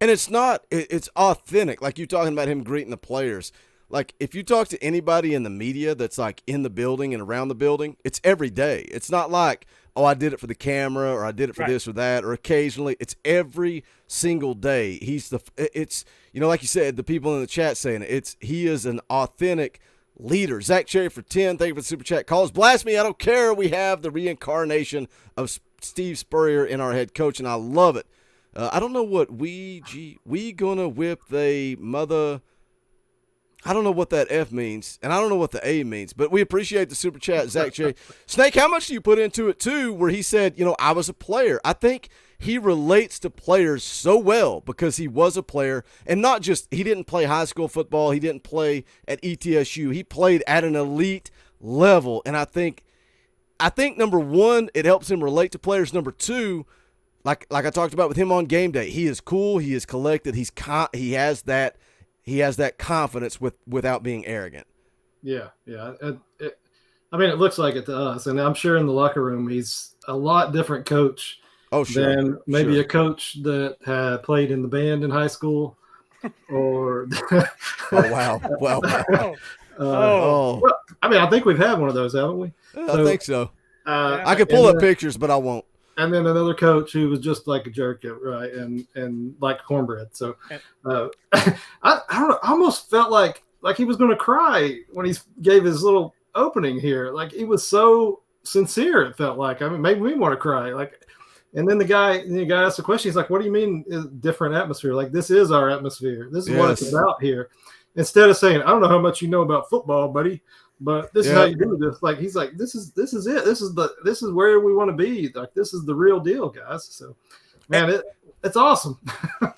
And it's authentic. Like you talking about him greeting the players. Like if you talk to anybody in the media that's like in the building and around the building, it's every day. It's not like, oh, I did it for the camera or I did it for this or that, or occasionally. It's every single day. It's, you know, like you said, the people in the chat saying it, he is an authentic leader. Zach Cherry for 10. Thank you for the super chat. Calls blast me. I don't care. We have the reincarnation of Steve Spurrier in our head coach, and I love it. I don't know what we gonna whip they mother. I don't know what that F means, and I don't know what the A means, but we appreciate the super chat, Zach Cherry. Snake, how much do you put into it, too, where he said, you know, I was a player? I think he relates to players so well because he was a player, and not just – he didn't play high school football. He didn't play at ETSU. He played at an elite level, and I think number one, it helps him relate to players. Number two, like I talked about with him on game day, he is cool. He is collected. He has that confidence without being arrogant. Yeah. I mean, it looks like it to us, and I'm sure in the locker room he's a lot different coach than maybe a coach that had played in the band in high school. Or wow. Well, I mean, I think we've had one of those, haven't we? I think so. I could pull up pictures, but I won't. And then another coach who was just like a jerk, right? And like cornbread. So I don't know. I almost felt like he was going to cry when he gave his little opening here. Like he was so sincere. It felt like. I mean, made me want to cry. Like, and then the guy asked the question. He's like, "What do you mean different atmosphere? Like this is our atmosphere. This is what it's about here." Instead of saying, "I don't know how much you know about football, buddy, but this is how you do this." Like he's like, "This is it. This is where we want to be. Like this is the real deal, guys." So, man, it's awesome.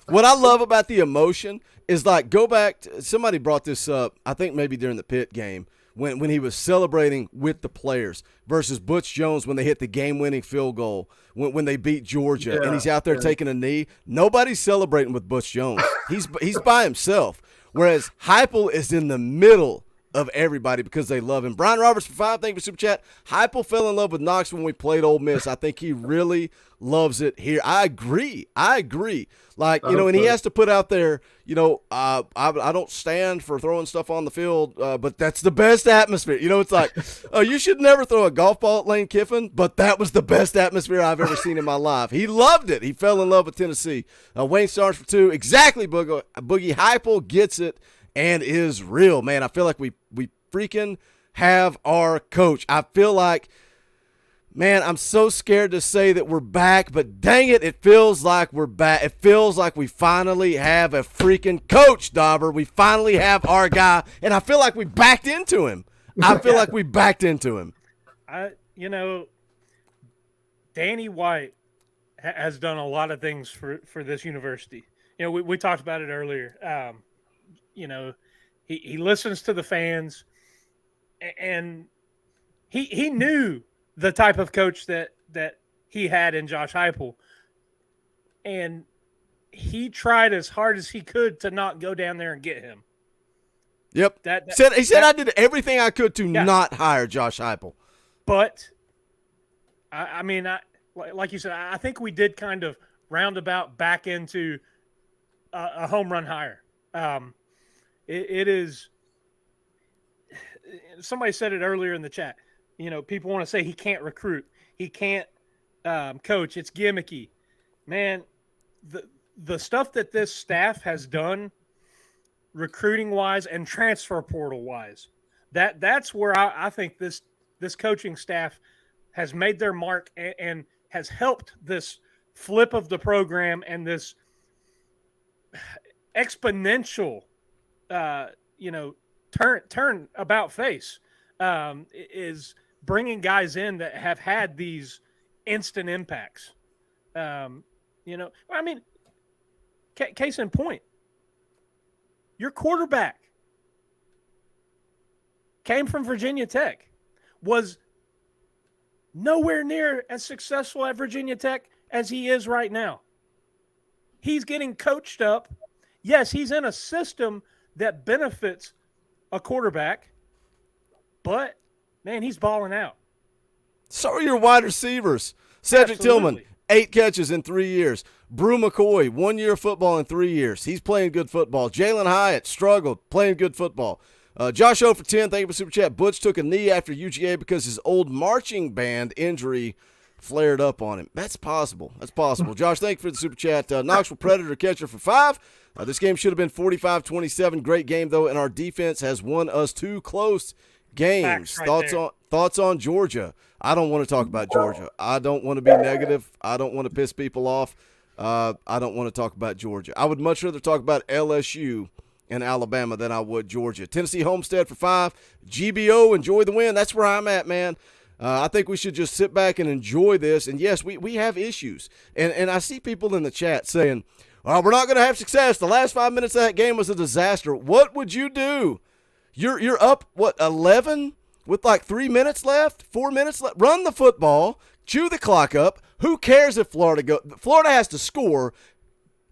What I love about the emotion is like go back to, somebody brought this up. I think maybe during the Pitt game when he was celebrating with the players versus Butch Jones when they hit the game-winning field goal when they beat Georgia and he's out there taking a knee. Nobody's celebrating with Butch Jones. He's by himself. Whereas Heupel is in the middle of everybody because they love him. Brian Roberts for 5, thank you for super chat. Heupel fell in love with Knox when we played Ole Miss. I think he really loves it here. I agree. Like, you know, and he has to put out there, you know, I don't stand for throwing stuff on the field, but that's the best atmosphere. You know, it's like, you should never throw a golf ball at Lane Kiffin, but that was the best atmosphere I've ever seen in my life. He loved it. He fell in love with Tennessee. Wayne Stars for 2. Exactly, Boogie. Heupel gets it and is real, man. I feel like we freaking have our coach. I feel like, man, I'm so scared to say that we're back, but dang it, it feels like we're back. It feels like we finally have a freaking coach, Dauber. We finally have our guy, and I feel like we backed into him. You know, Danny White has done a lot of things for this university. You know, we talked about it earlier. You know, he listens to the fans, and he knew the type of coach that he had in Josh Heupel, and he tried as hard as he could to not go down there and get him. Yep. He said I did everything I could to not hire Josh Heupel. But I mean, like you said, I think we did kind of roundabout back into a home run hire. It is. Somebody said it earlier in the chat. You know, people want to say he can't recruit, he can't coach. It's gimmicky, man. The stuff that this staff has done, recruiting wise and transfer portal wise, that's where I think this coaching staff has made their mark and has helped this flip of the program and this exponential, turn about face, is bringing guys in that have had these instant impacts. Case in point, your quarterback came from Virginia Tech, was nowhere near as successful at Virginia Tech as he is right now. He's getting coached up. Yes, he's in a system that benefits a quarterback, but, man, he's balling out. So are your wide receivers. Cedric Tillman, 8 catches in 3 years. Brew McCoy, 1 year of football in 3 years. He's playing good football. Jalen Hyatt struggled, playing good football. Josh O for 10, thank you for Super Chat. Butch took a knee after UGA because his old marching band injury flared up on him. That's possible. That's possible. Josh, thank you for the Super Chat. Knoxville Predator catcher for 5. This game should have been 45-27. Great game, though, and our defense has won us 2 close games. Thoughts on Georgia? I don't want to talk about Georgia. I don't want to be negative. I don't want to piss people off. I don't want to talk about Georgia. I would much rather talk about LSU and Alabama than I would Georgia. Tennessee Homestead for 5. GBO, enjoy the win. That's where I'm at, man. I think we should just sit back and enjoy this. And, yes, we have issues. And I see people in the chat saying, we're not going to have success. The last 5 minutes of that game was a disaster. What would you do? You're up, 11 with like 3 minutes left, 4 minutes left? Run the football, chew the clock up. Who cares if Florida has to score,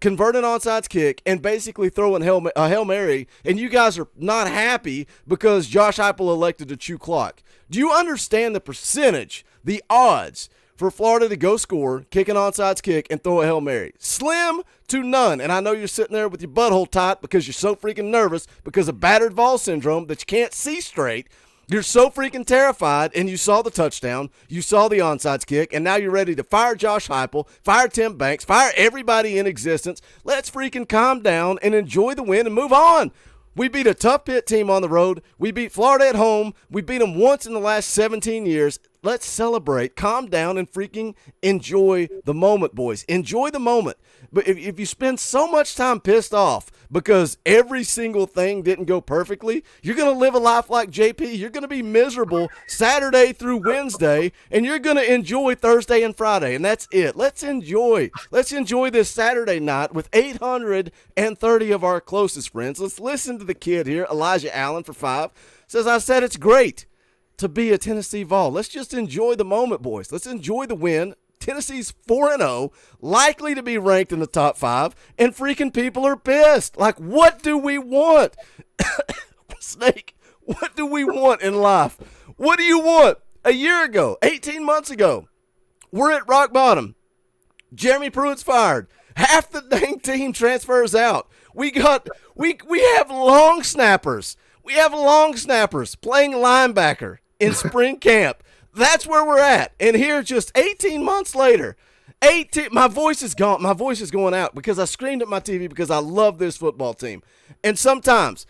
convert an onside kick, and basically throw in a Hail Mary, and you guys are not happy because Josh Heupel elected to chew clock. Do you understand the percentage, the odds for Florida to go score, kick an onside kick, and throw a Hail Mary? Slim to none. And I know you're sitting there with your butthole tight because you're so freaking nervous because of Battered Vol Syndrome that you can't see straight. You're so freaking terrified, and you saw the touchdown, you saw the onside kick, and now you're ready to fire Josh Heupel, fire Tim Banks, fire everybody in existence. Let's freaking calm down and enjoy the win and move on. We beat a tough Pitt team on the road. We beat Florida at home. We beat them once in the last 17 years. Let's celebrate, calm down, and freaking enjoy the moment, boys. Enjoy the moment. But if you spend so much time pissed off because every single thing didn't go perfectly, you're going to live a life like JP. You're going to be miserable Saturday through Wednesday, and you're going to enjoy Thursday and Friday, and that's it. Let's enjoy this Saturday night with 830 of our closest friends. Let's listen to the kid here, Elijah Allen for 5. Says, I said it's great to be a Tennessee Vol. Let's just enjoy the moment, boys. Let's enjoy the win. Tennessee's 4-0, likely to be ranked in the top 5, and freaking people are pissed. Like, what do we want? Snake, what do we want in life? What do you want? A year ago, 18 months ago, we're at rock bottom. Jeremy Pruitt's fired. Half the dang team transfers out. We have long snappers. We have long snappers playing linebacker in spring camp. That's where we're at. And here, just 18 months later, my voice is gone. My voice is going out because I screamed at my TV because I love this football team. And sometimes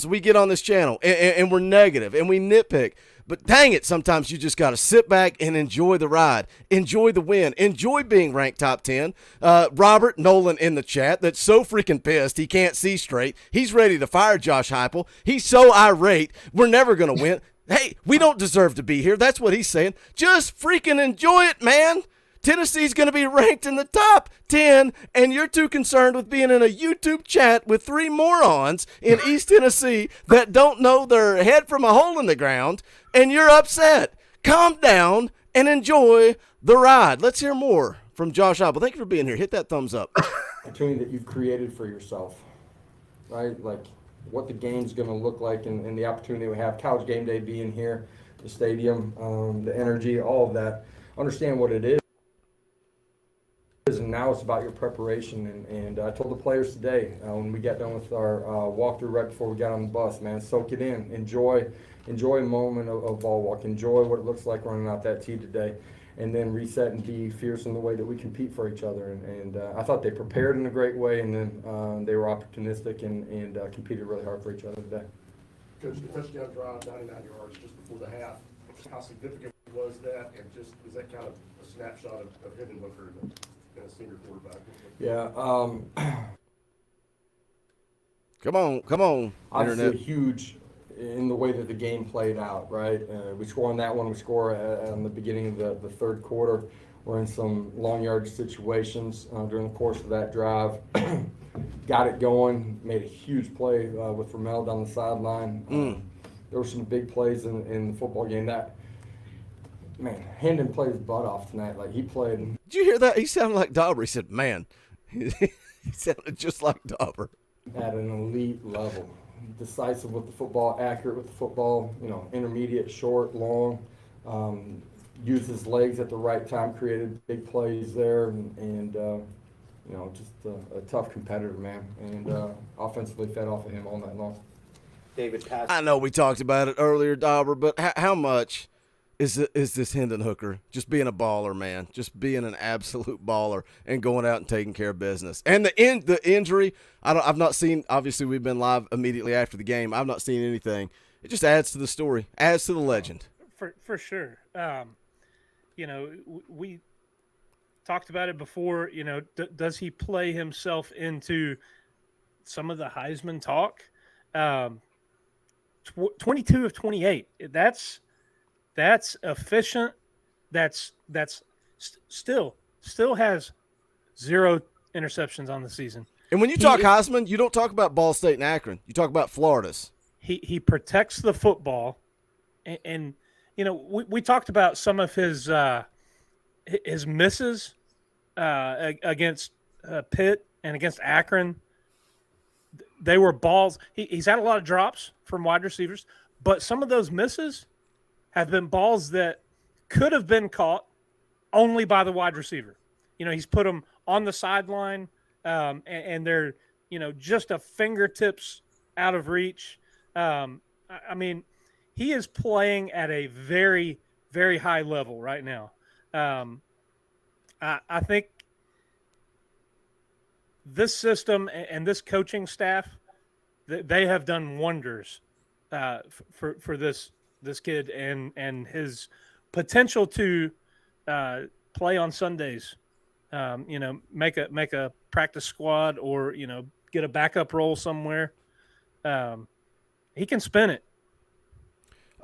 we get on this channel and we're negative and we nitpick. But dang it, sometimes you just got to sit back and enjoy the ride. Enjoy the win. Enjoy being ranked top 10. Robert Nolan in the chat that's so freaking pissed he can't see straight. He's ready to fire Josh Heupel. He's so irate. We're never going to win. Hey, we don't deserve to be here. That's what he's saying. Just freaking enjoy it, man. Tennessee's going to be ranked in the top 10, and you're too concerned with being in a YouTube chat with 3 morons in East Tennessee that don't know their head from a hole in the ground, and you're upset. Calm down and enjoy the ride. Let's hear more from Josh Heupel. Thank you for being here. Hit that thumbs up. Opportunity that you've created for yourself, right? Like what the game's going to look like and the opportunity we have. College game day being here, the stadium, the energy, all of that. Understand what it is. And now it's about your preparation. And I told the players today when we got done with our walkthrough right before we got on the bus, man, soak it in. Enjoy a moment of ball walk. Enjoy what it looks like running out that tee today. And then reset and be fierce in the way that we compete for each other. And I thought they prepared in a great way, and then they were opportunistic and competed really hard for each other today. Coach, the touchdown drive, 99 yards just before the half. How significant was that, and just is that kind of a snapshot of Hendon Hooker and a senior quarterback? Yeah. Come on, Obviously internet. huge in the way that the game played out, right? We score on that one. We score in the beginning of the third quarter. We're in some long yardage situations during the course of that drive. Got it going, made a huge play with Ramel down the sideline. There were some big plays in the football game. Man, Hendon played his butt off tonight. Like, he played. Did you hear that? He sounded like Dauber. He said, man. He sounded just like Dauber. At an elite level. Decisive with the football, accurate with the football, intermediate, short, long. Used his legs at the right time, created big plays there, and just a tough competitor, man. And offensively fed off of him all night long. David, pass. I know we talked about it earlier, Dauber, but how much is this Hendon Hooker just being a baller, man? Just being an absolute baller and going out and taking care of business. And the injury, I've not seen. Obviously, we've been live immediately after the game. I've not seen anything. It just adds to the story, adds to the legend. For sure. We talked about it before. Does he play himself into some of the Heisman talk? 22 of 28. That's efficient. That's still has 0 interceptions on the season. And when you talk Heisman, you don't talk about Ball State and Akron. You talk about Florida's. He protects the football, and we talked about some of his misses against Pitt and against Akron. They were balls. He's had a lot of drops from wide receivers, but some of those misses have been balls that could have been caught only by the wide receiver. He's put them on the sideline, and they're, just a fingertips out of reach. He is playing at a very, very high level right now. I think this system and this coaching staff, they have done wonders for this kid and his potential to play on Sundays. Make a practice squad or get a backup role somewhere. He can spin it.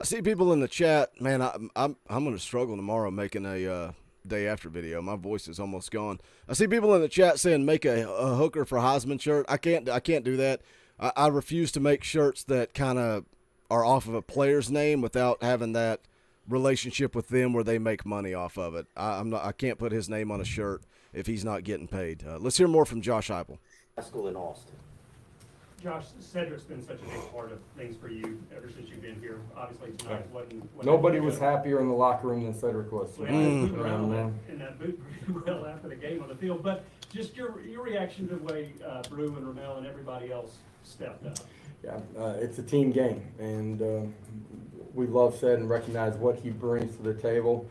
I see people in the chat, man. I'm going to struggle tomorrow making a day after video. My voice is almost gone. I see people in the chat saying make a Hooker for Heisman shirt. I can't do that. I refuse to make shirts that kind of are off of a player's name without having that relationship with them where they make money off of it. I can't put his name on a shirt if he's not getting paid. Let's hear more from Josh Heupel. School in Austin. Josh, Cedric's been such a big part of things for you ever since you've been here. Obviously tonight wasn't Nobody was happier in the locker room than Cedric was. Well, in that boot well after the game on the field. But just your reaction to the way Brew and Ramel and everybody else stepped up. Yeah, it's a team game, and we love Ced and recognize what he brings to the table.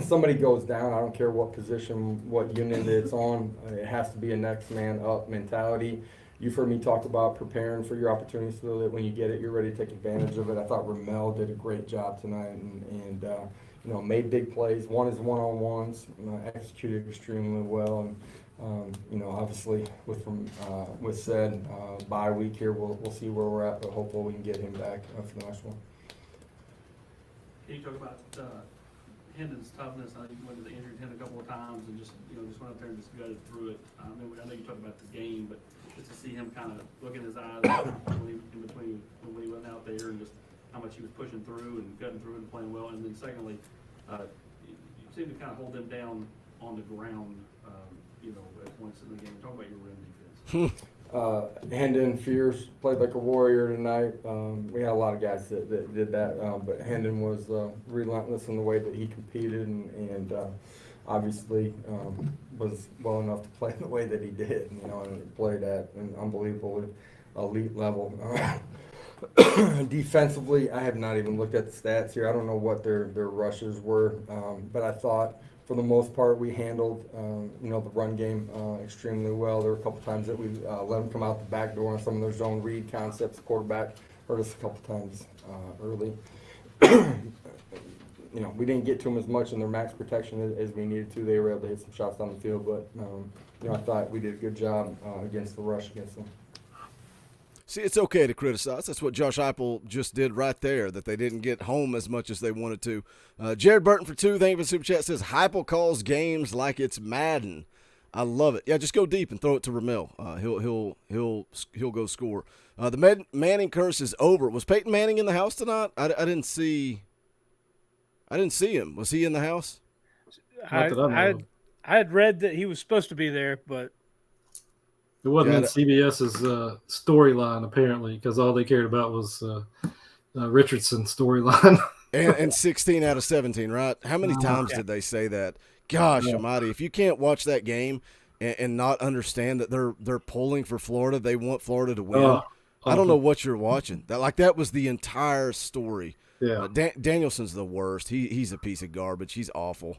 Somebody goes down, I don't care what position, what unit it's on, it has to be a next man up mentality. You've heard me talk about preparing for your opportunities so that when you get it, you're ready to take advantage of it. I thought Ramel did a great job tonight and made big plays, won his one-on-ones, executed extremely well. And obviously with Ced, bye week here, we'll see where we're at, but hopefully we can get him back for the next one. Can you talk about Hendon's toughness? I know you went to the injury tent a couple of times and just went up there and just gutted through it. I know you talked about the game, but just to see him kind of look in his eyes in between when he went out there and just how much he was pushing through and cutting through and playing well. And then secondly, you seem to kind of hold them down on the ground, at points in the game. Talk about your rim defense. Hendon, fierce, played like a warrior tonight. We had a lot of guys that did that, but Hendon was relentless in the way that he competed and obviously was well enough to play the way that he did, and played at an unbelievable elite level. Defensively, I have not even looked at the stats here. I don't know what their rushes were, but I thought for the most part we handled the run game extremely well. There were a couple times that we let them come out the back door on some of their zone read concepts. The quarterback hurt us a couple times early. we didn't get to them as much in their max protection as we needed to. They were able to hit some shots down the field, but I thought we did a good job against the rush against them. See, it's okay to criticize. That's what Josh Heupel just did right there, that they didn't get home as much as they wanted to. Jared Burton for 2, thank you for the super chat, says Heupel calls games like it's Madden. I love it. Yeah, just go deep and throw it to Ramel. He'll go score. The Manning curse is over. Was Peyton Manning in the house tonight? I didn't see him. Was he in the house? I had read that he was supposed to be there, but it wasn't in CBS's storyline apparently, because all they cared about was Richardson's storyline. and 16 out of 17, right? How many times did they say that? Gosh almighty, if you can't watch that game and not understand that they're pulling for Florida, they want Florida to win. I don't know what you're watching. That was the entire story. Yeah. Danielson's the worst. He's a piece of garbage. He's awful.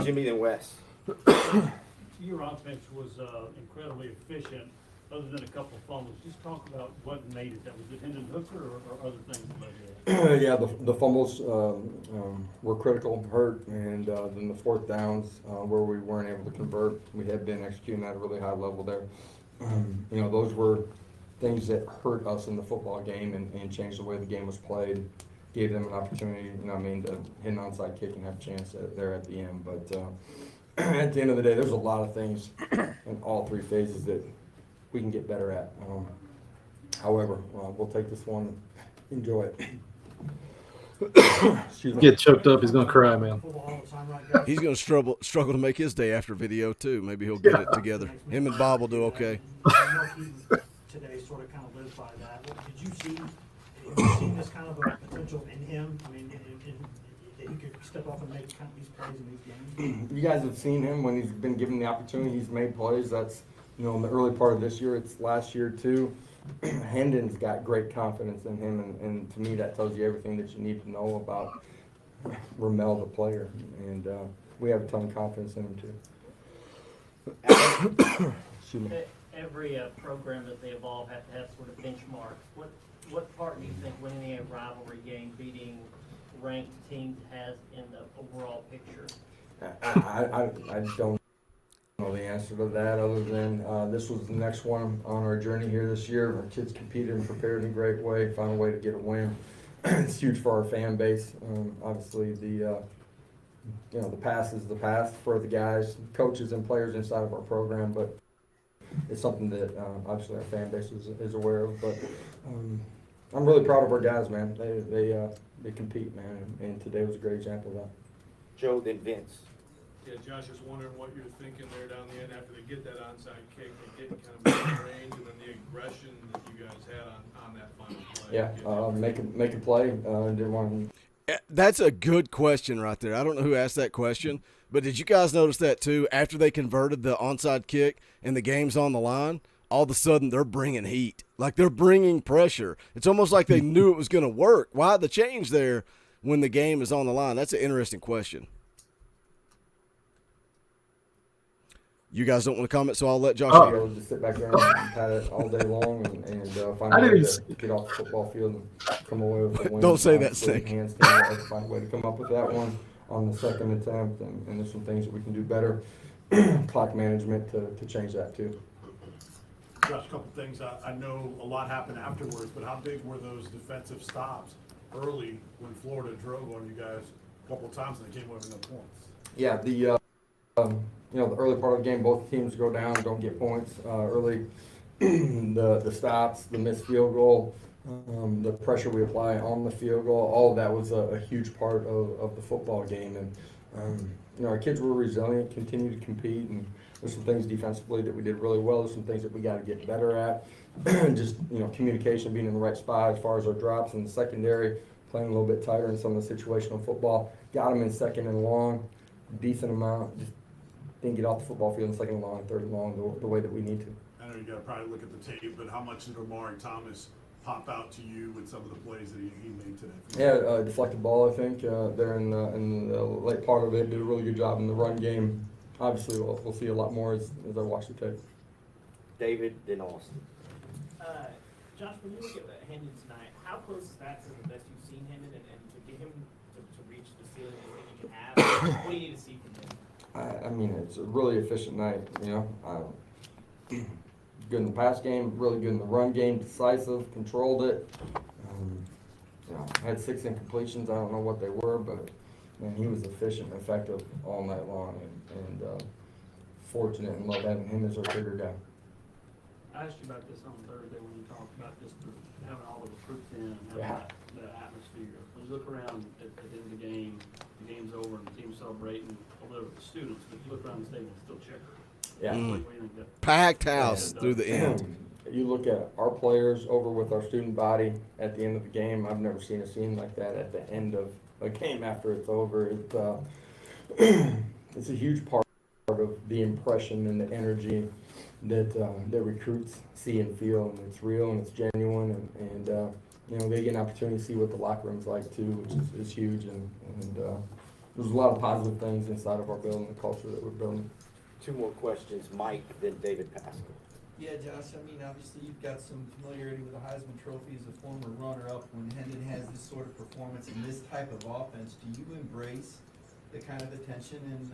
Jimmy and Wes. Your offense was incredibly efficient, other than a couple of fumbles. Just talk about what made it. That was it Hendon Hooker or other things that led to it? Yeah, the fumbles were critical, hurt, and then the fourth downs where we weren't able to convert. We had been executing at a really high level there. Those were things that hurt us in the football game and changed the way the game was played. Gave them an opportunity, to hit an onside kick and have a chance there at the end. But at the end of the day, there's a lot of things in all three phases that we can get better at. However, we'll take this one, enjoy it. Get choked up, he's gonna cry, man. He's gonna struggle to make his day after video too. Maybe he'll get it together. Him and Bob will do okay. Today sort of kind of lives by that. Did you see this kind of a potential in him? I mean, that he could step up and make kind of these plays in these games? You guys have seen him when he's been given the opportunity. He's made plays. That's in the early part of this year. It's last year too. Hendon's got great confidence in him, and to me that tells you everything that you need to know about Ramel, the player. And we have a ton of confidence in him too. Excuse me. Every program that they evolve has to have sort of benchmarks. What part do you think winning a rivalry game, beating ranked teams, has in the overall picture? I don't know the answer to that, other than this was the next one on our journey here this year. Our kids competed and prepared in a great way, found a way to get a win. It's huge for our fan base. Obviously, the past is the past for the guys, coaches, and players inside of our program, but it's something that obviously our fan base is aware of. But I'm really proud of our guys, man. They compete, man, and today was a great example of that. Joe, then Vince. Yeah, Josh, just wondering what you're thinking there down the end after they get that onside kick, they get kind of in range, and then the aggression that you guys had on that final play. Yeah, make a play. Didn't want to. That's a good question right there. I don't know who asked that question, but did you guys notice that too? After they converted the onside kick and the game's on the line, all of a sudden they're bringing heat. Like they're bringing pressure. It's almost like they knew it was going to work. Why the change there when the game is on the line? That's an interesting question. You guys don't want to comment, so I'll let Josh go. Just sit back there and pat it all day long and find a way to get off the football field and come away with a win. Don't say that, Snake. Find a way to come up with that one on the second attempt, and there's some things that we can do better. Clock management to change that too. Josh, a couple things. I know a lot happened afterwards, but how big were those defensive stops early when Florida drove on you guys a couple of times and they came away with no points? Yeah, the early part of the game, both teams go down, don't get points early. The stops, the missed field goal, the pressure we apply on the field goal, all of that was a huge part of the football game. And our kids were resilient, continue to compete, and there's some things defensively that we did really well. There's some things that we got to get better at. Just communication, being in the right spot as far as our drops in the secondary, playing a little bit tighter in some of the situational football. Got them in second and long, decent amount. Just didn't get off the football field in second and long, third and long the way that we need to. I know you got to probably look at the tape, but how much did Omari Thomas pop out to you with some of the plays that he made today? Yeah, deflected ball, I think, there in the late part of it. Did a really good job in the run game. Obviously, we'll see a lot more as I watch the tape. David, then Austin. Josh, when you look at Hendon tonight, how close is that to the best you've seen him in, and to get him to reach the ceiling you think you can have? What do you need to see from him? I mean, it's a really efficient night, you know. Good in the pass game, really good in the run game, decisive, controlled it. You know, had 6 incompletions. I don't know what they were, but man, he was efficient and effective all night long, and fortunate and love having him as our bigger guy. I asked you about this on Thursday when you talked about just having all the recruits in and having the atmosphere. When you look around at the end of the game's over and the team's celebrating, although the students, but you look around the stadium, it's still checkered. Yeah. What do you think that? Packed house through the end. You look at our players over with our student body at the end of the game. I've never seen a scene like that at the end of a game after it's over. It's a huge part of the impression and the energy that the recruits see and feel, and it's real and it's genuine, and you know, they get an opportunity to see what the locker room's like too, which is huge, and there's a lot of positive things inside of our building, the culture that we're building. 2 more questions, Mike, then David Pascal. Yeah, Josh, I mean, obviously you've got some familiarity with the Heisman Trophy as a former runner-up. When Hendon has this sort of performance in this type of offense, do you embrace the kind of attention and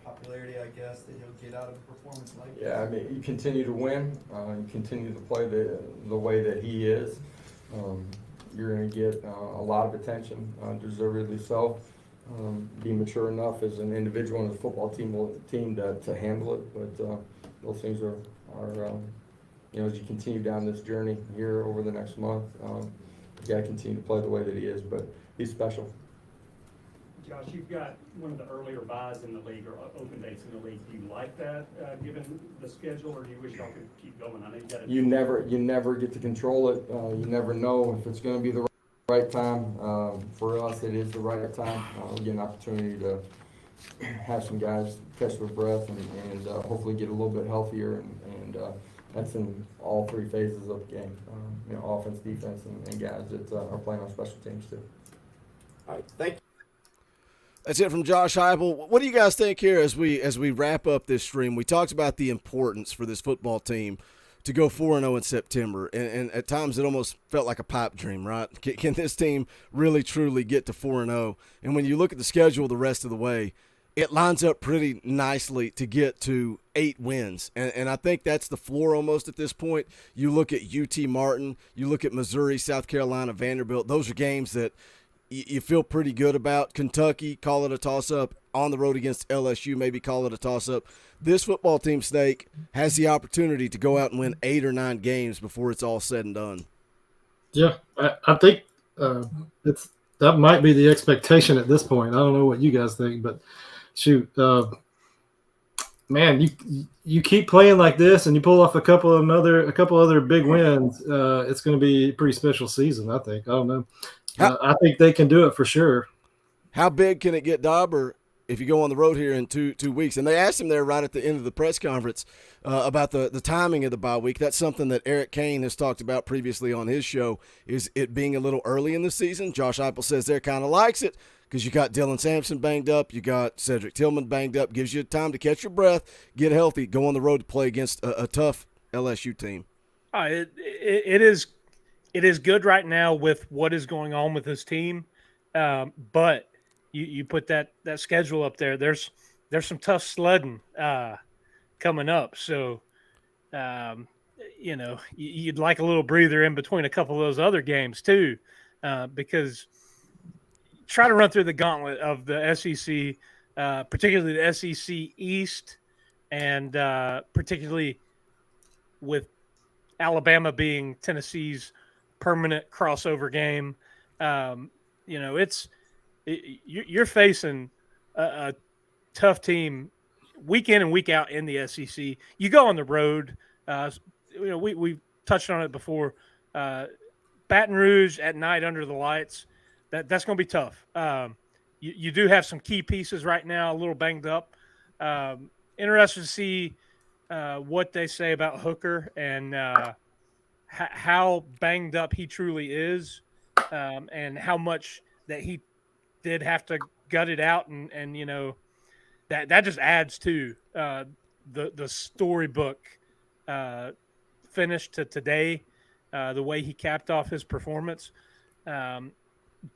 popularity, I guess, that he'll get out of a performance like this? Yeah, I mean, you continue to win, you continue to play the way that he is. You're going to get a lot of attention, deservedly so. Be mature enough as an individual and as a football team to handle it, but those things are you know, as you continue down this journey here over the next month, you got to continue to play the way that he is, but he's special. Josh, you've got one of the earlier buys in the league or open dates in the league. Do you like that, given the schedule, or do you wish y'all could keep going? I know you got You never get to control it. You never know if it's going to be the right time. For us, it is the right time. We get an opportunity to have some guys catch their breath and hopefully get a little bit healthier, and that's in all 3 phases of the game. You know, offense, defense, and guys that are playing on special teams too. All right, thank you. That's it from Josh Heupel. What do you guys think here as we wrap up this stream? We talked about the importance for this football team to go 4-0 in September, and at times it almost felt like a pipe dream, right? Can this team really, truly get to 4-0? And when you look at the schedule the rest of the way, it lines up pretty nicely to get to 8 wins. And I think that's the floor almost at this point. You look at UT Martin, you look at Missouri, South Carolina, Vanderbilt. Those are games that you feel pretty good about. Kentucky, call it a toss-up. On the road against LSU, maybe call it a toss-up. This football team, Snake, has the opportunity to go out and win 8 or 9 games before it's all said and done. Yeah, I think that might be the expectation at this point. I don't know what you guys think, but shoot, man, you keep playing like this and you pull off a couple other big wins, it's going to be a pretty special season, I think. I don't know. I think they can do it for sure. How big can it get, Dauber, if you go on the road here in two weeks? And they asked him there right at the end of the press conference about the timing of the bye week. That's something that Eric Kane has talked about previously on his show, is it being a little early in the season. Josh Heupel says there kind of likes it because you got Dylan Sampson banged up, you got Cedric Tillman banged up, gives you time to catch your breath, get healthy, go on the road to play against a tough LSU team. It is good right now with what is going on with this team, but you put that schedule up there. There's some tough sledding coming up, so you know, you'd like a little breather in between a couple of those other games too, because try to run through the gauntlet of the SEC, particularly the SEC East, and particularly with Alabama being Tennessee's permanent crossover game. You know, you're facing a tough team week in and week out in the SEC. You go on the road. You know, we touched on it before. Baton Rouge at night under the lights. That's going to be tough. You do have some key pieces right now, a little banged up. Interested to see what they say about Hooker and how banged up he truly is, and how much that he did have to gut it out, and you know, that just adds to the storybook finish to today, the way he capped off his performance.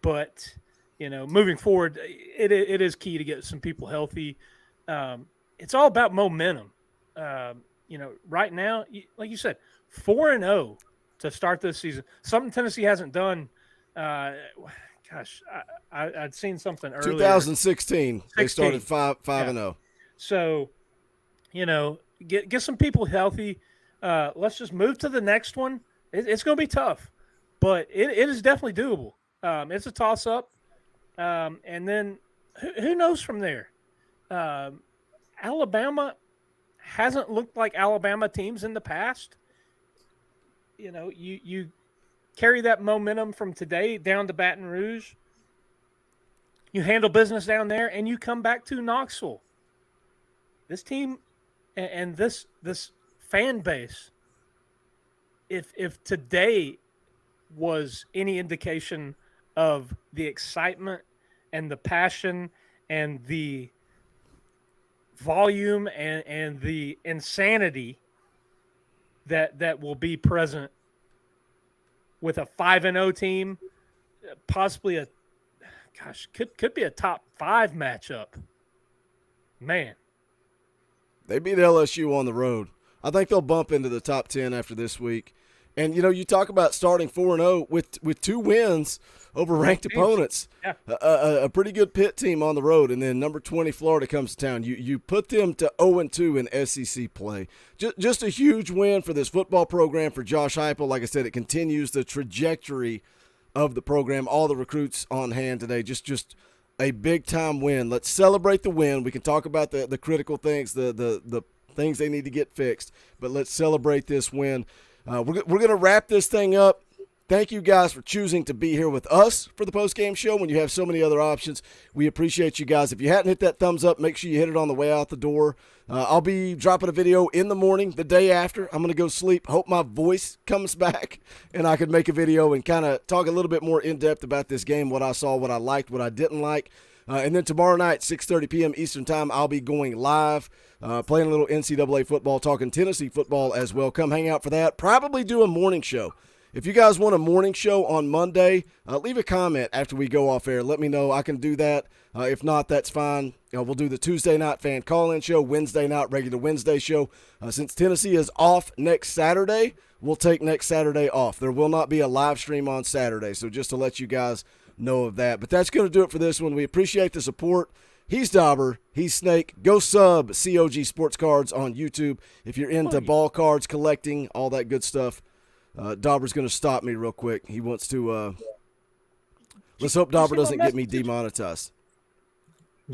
But moving forward, it is key to get some people healthy. It's all about momentum. Right now, like you said, 4-0 to start this season. Something Tennessee hasn't done. I'd seen something earlier. 2016, they started 5-0. So, get some people healthy. Let's just move to the next one. It's going to be tough, but it is definitely doable. It's a toss-up. And then who knows from there? Alabama hasn't looked like Alabama teams in the past. You carry that momentum from today down to Baton Rouge. You handle business down there, and you come back to Knoxville. This team and this fan base, if today was any indication of the excitement and the passion and the volume and the insanity that will be present with a 5-0 team, possibly could be a top 5 matchup. Man, they beat LSU on the road. I think they'll bump into the top 10 after this week. And, you talk about starting 4-0 with 2 wins over ranked opponents. Yeah. A pretty good Pitt team on the road, and then number 20 Florida comes to town. You put them to 0-2 in SEC play. Just a huge win for this football program for Josh Heupel. Like I said, it continues the trajectory of the program. All the recruits on hand today. Just a big-time win. Let's celebrate the win. We can talk about the critical things, the things they need to get fixed, but let's celebrate this win. We're going to wrap this thing up. Thank you guys for choosing to be here with us for the post-game show when you have so many other options. We appreciate you guys. If you hadn't hit that thumbs up, make sure you hit it on the way out the door. I'll be dropping a video in the morning, the day after. I'm going to go sleep. Hope my voice comes back and I can make a video and kind of talk a little bit more in-depth about this game, what I saw, what I liked, what I didn't like. And then tomorrow night, 6:30 p.m. Eastern Time, I'll be going live, playing a little NCAA football, talking Tennessee football as well. Come hang out for that. Probably do a morning show. If you guys want a morning show on Monday, leave a comment after we go off air. Let me know. I can do that. If not, that's fine. We'll do the Tuesday night fan call-in show, Wednesday night regular Wednesday show. Since Tennessee is off next Saturday, we'll take next Saturday off. There will not be a live stream on Saturday, so just to let you guys know of that. But that's going to do it for this one. We appreciate the support. He's Dauber. He's Snake. Go sub COG Sports Cards on YouTube if you're into ball cards, collecting, all that good stuff. Dauber's going to stop me real quick. He wants to let's hope Dauber doesn't get me demonetized.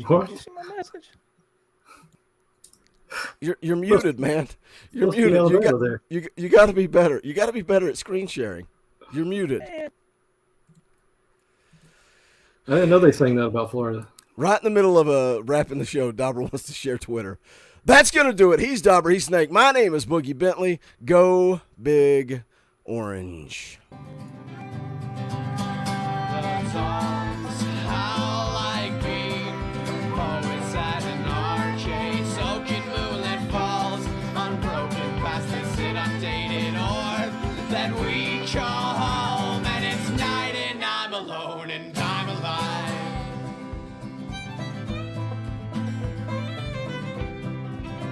What? Did you see my message? You're muted, man. You're muted. You got to be better. You got to be better at screen sharing. You're muted. I didn't know they sang that about Florida. Right in the middle of wrapping the show, Dauber wants to share Twitter. That's going to do it. He's Dauber. He's Snake. My name is Boogie Bentley. Go Big Orange. That we call home, and it's night and I'm alone and I'm alive.